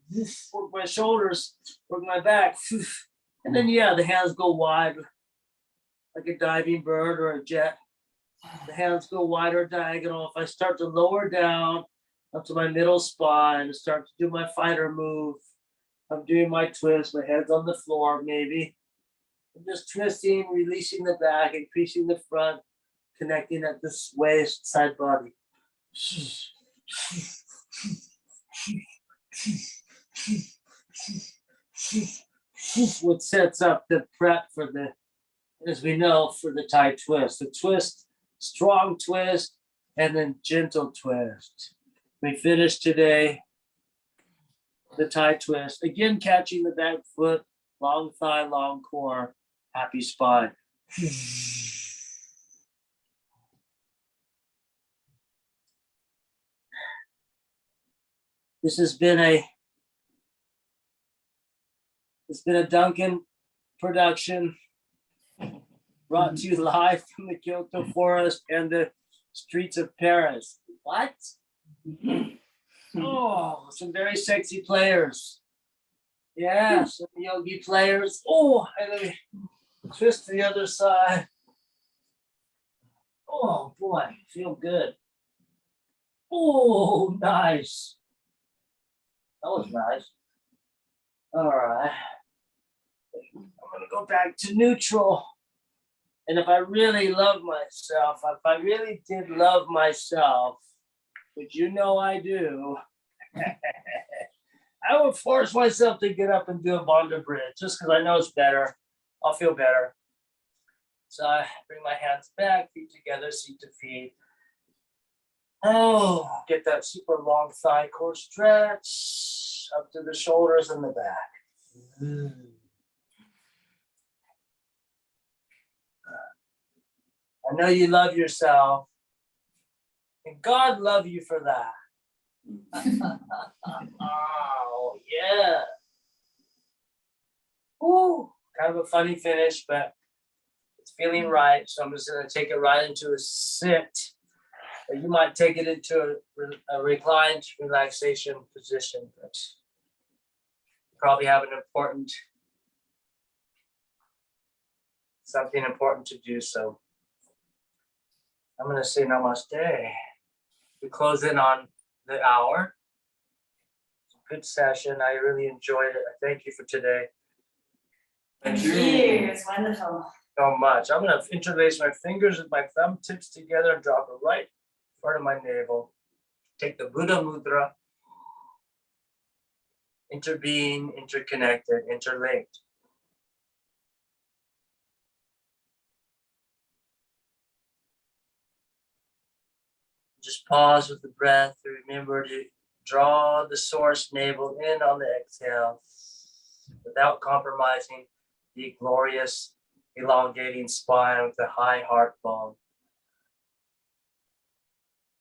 Work my shoulders, work my back. And then, yeah, the hands go wide like a diving bird or a jet. The hands go wide or diagonal. If I start to lower down up to my middle spine, start to do my fighter move, I'm doing my twist, my head's on the floor maybe. I'm just twisting, releasing the back, increasing the front, connecting at this waist, side body. What sets up the prep for the, as we know, for the Thai twist. The twist, strong twist, and then gentle twist. We finished today the Thai twist. Again, catching the back foot, long thigh, long core, happy spine. This has been a Duncan production, brought to you live from the Kyoto forest and the streets of Paris. What? Oh, some very sexy players. Yeah, some yogi players. Oh, and then twist to the other side. Oh boy, feel good. Oh, nice. That was nice. All right. I'm gonna go back to neutral. And if I really love myself, if I really did love myself, which you know I do, I would force myself to get up and do a Bonda bridge just because I know it's better. I'll feel better. So I bring my hands back, feet together, seat to feet. Oh, get that super long thigh core stretch up to the shoulders and the back. I know you love yourself, and God love you for that. Oh, yeah. Ooh, kind of a funny finish, but it's feeling right. So I'm just going to take it right into a sit. Or you might take it into a reclined relaxation position, but you probably have an something important to do. So I'm going to say namaste. We close in on the hour. Good session. I really enjoyed it. I thank you for today. Thank you. It's wonderful. So much. I'm going to interlace my fingers with my thumb tips together and drop it right in front of my navel. Take the Buddha Mudra. Interbeing, interconnected, interlinked. Just pause with the breath. Remember to draw the source navel in on the exhale without compromising the glorious elongating spine with the high heart bone,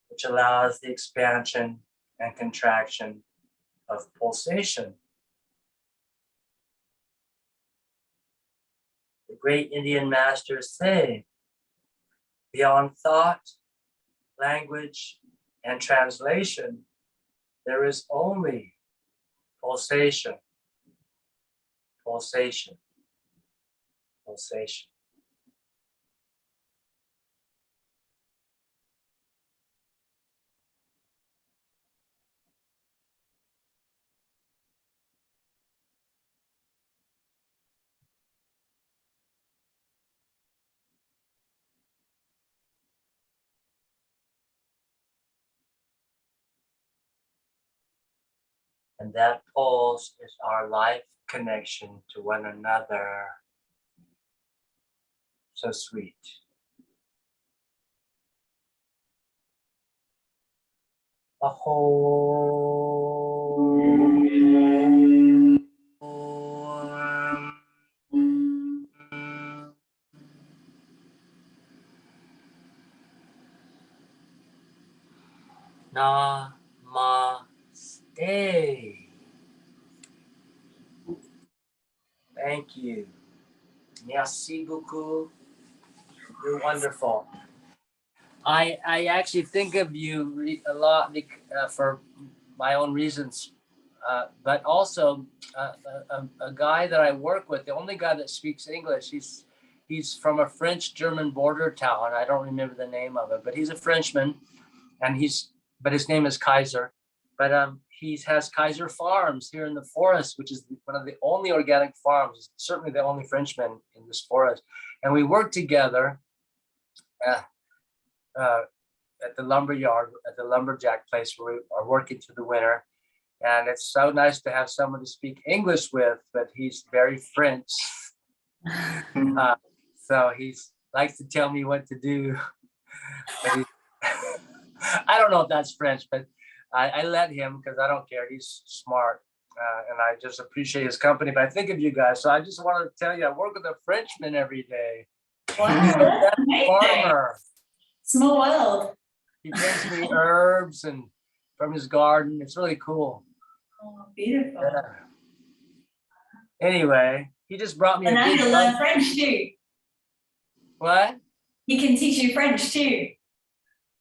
which allows the expansion and contraction of pulsation. The great Indian masters say, beyond thought, language, and translation, there is only pulsation, pulsation, pulsation. And that pulse is our life connection to one another. So sweet. Namaste. Thank you. Merci beaucoup. You're wonderful. I actually think of you a lot for my own reasons, but also a guy that I work with, the only guy that speaks English. He's from a French-German border town. I don't remember the name of it, but he's a Frenchman, and but his name is Kaiser. But he has Kaiser Farms here in the forest, which is one of the only organic farms, certainly the only Frenchman in this forest. And we work together at the lumber yard, at the lumberjack place where we are working through the winter. And it's so nice to have someone to speak English with, but he's very French. So he's likes to tell me what to do. But I don't know if that's French, but I let him because I don't care. He's smart. And I just appreciate his company. But I think of you guys. So I just wanted to tell you, I work with a Frenchman every day. Wow, He's a that's amazing. farmer. Small world. He brings me herbs and from his garden. It's really cool. Oh, beautiful. Yeah. Anyway, he just brought me And a now big you'll learn French too. What? He can teach you French too.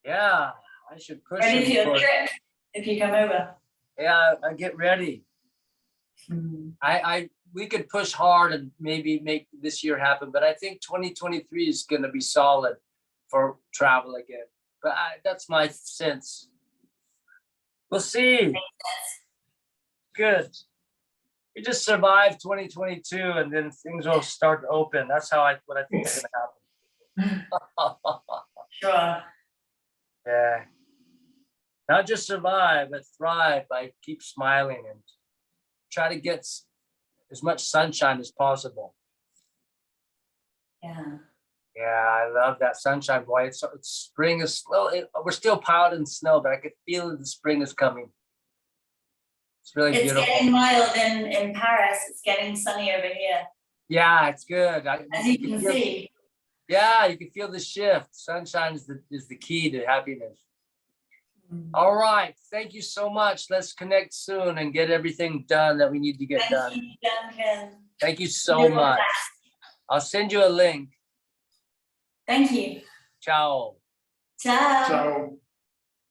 Yeah, I should push Ready for him. your trip if you come over. Yeah, I get ready. We could push hard and maybe make this year happen, but I think 2023 is going to be solid for travel again. But that's my sense. We'll see. Good. We just survived 2022, and then things will start to open. That's what I think is going to happen. Sure. Yeah. Not just survive, but thrive by keep smiling and try to get as much sunshine as possible. Yeah. Yeah, I love that sunshine, boy. It's spring is slow. We're still piled in snow, but I can feel the spring is coming. It's really It's beautiful. getting mild in Paris. It's getting sunny over here. Yeah, it's good. As you can see. Yeah, you can feel the shift. Sunshine is the key to happiness. All right. Thank you so much. Let's connect soon and get everything done that we need to get done. Thank you, Duncan. Thank you so much. I'll send you a link. Thank you. Ciao. Ciao. Ciao.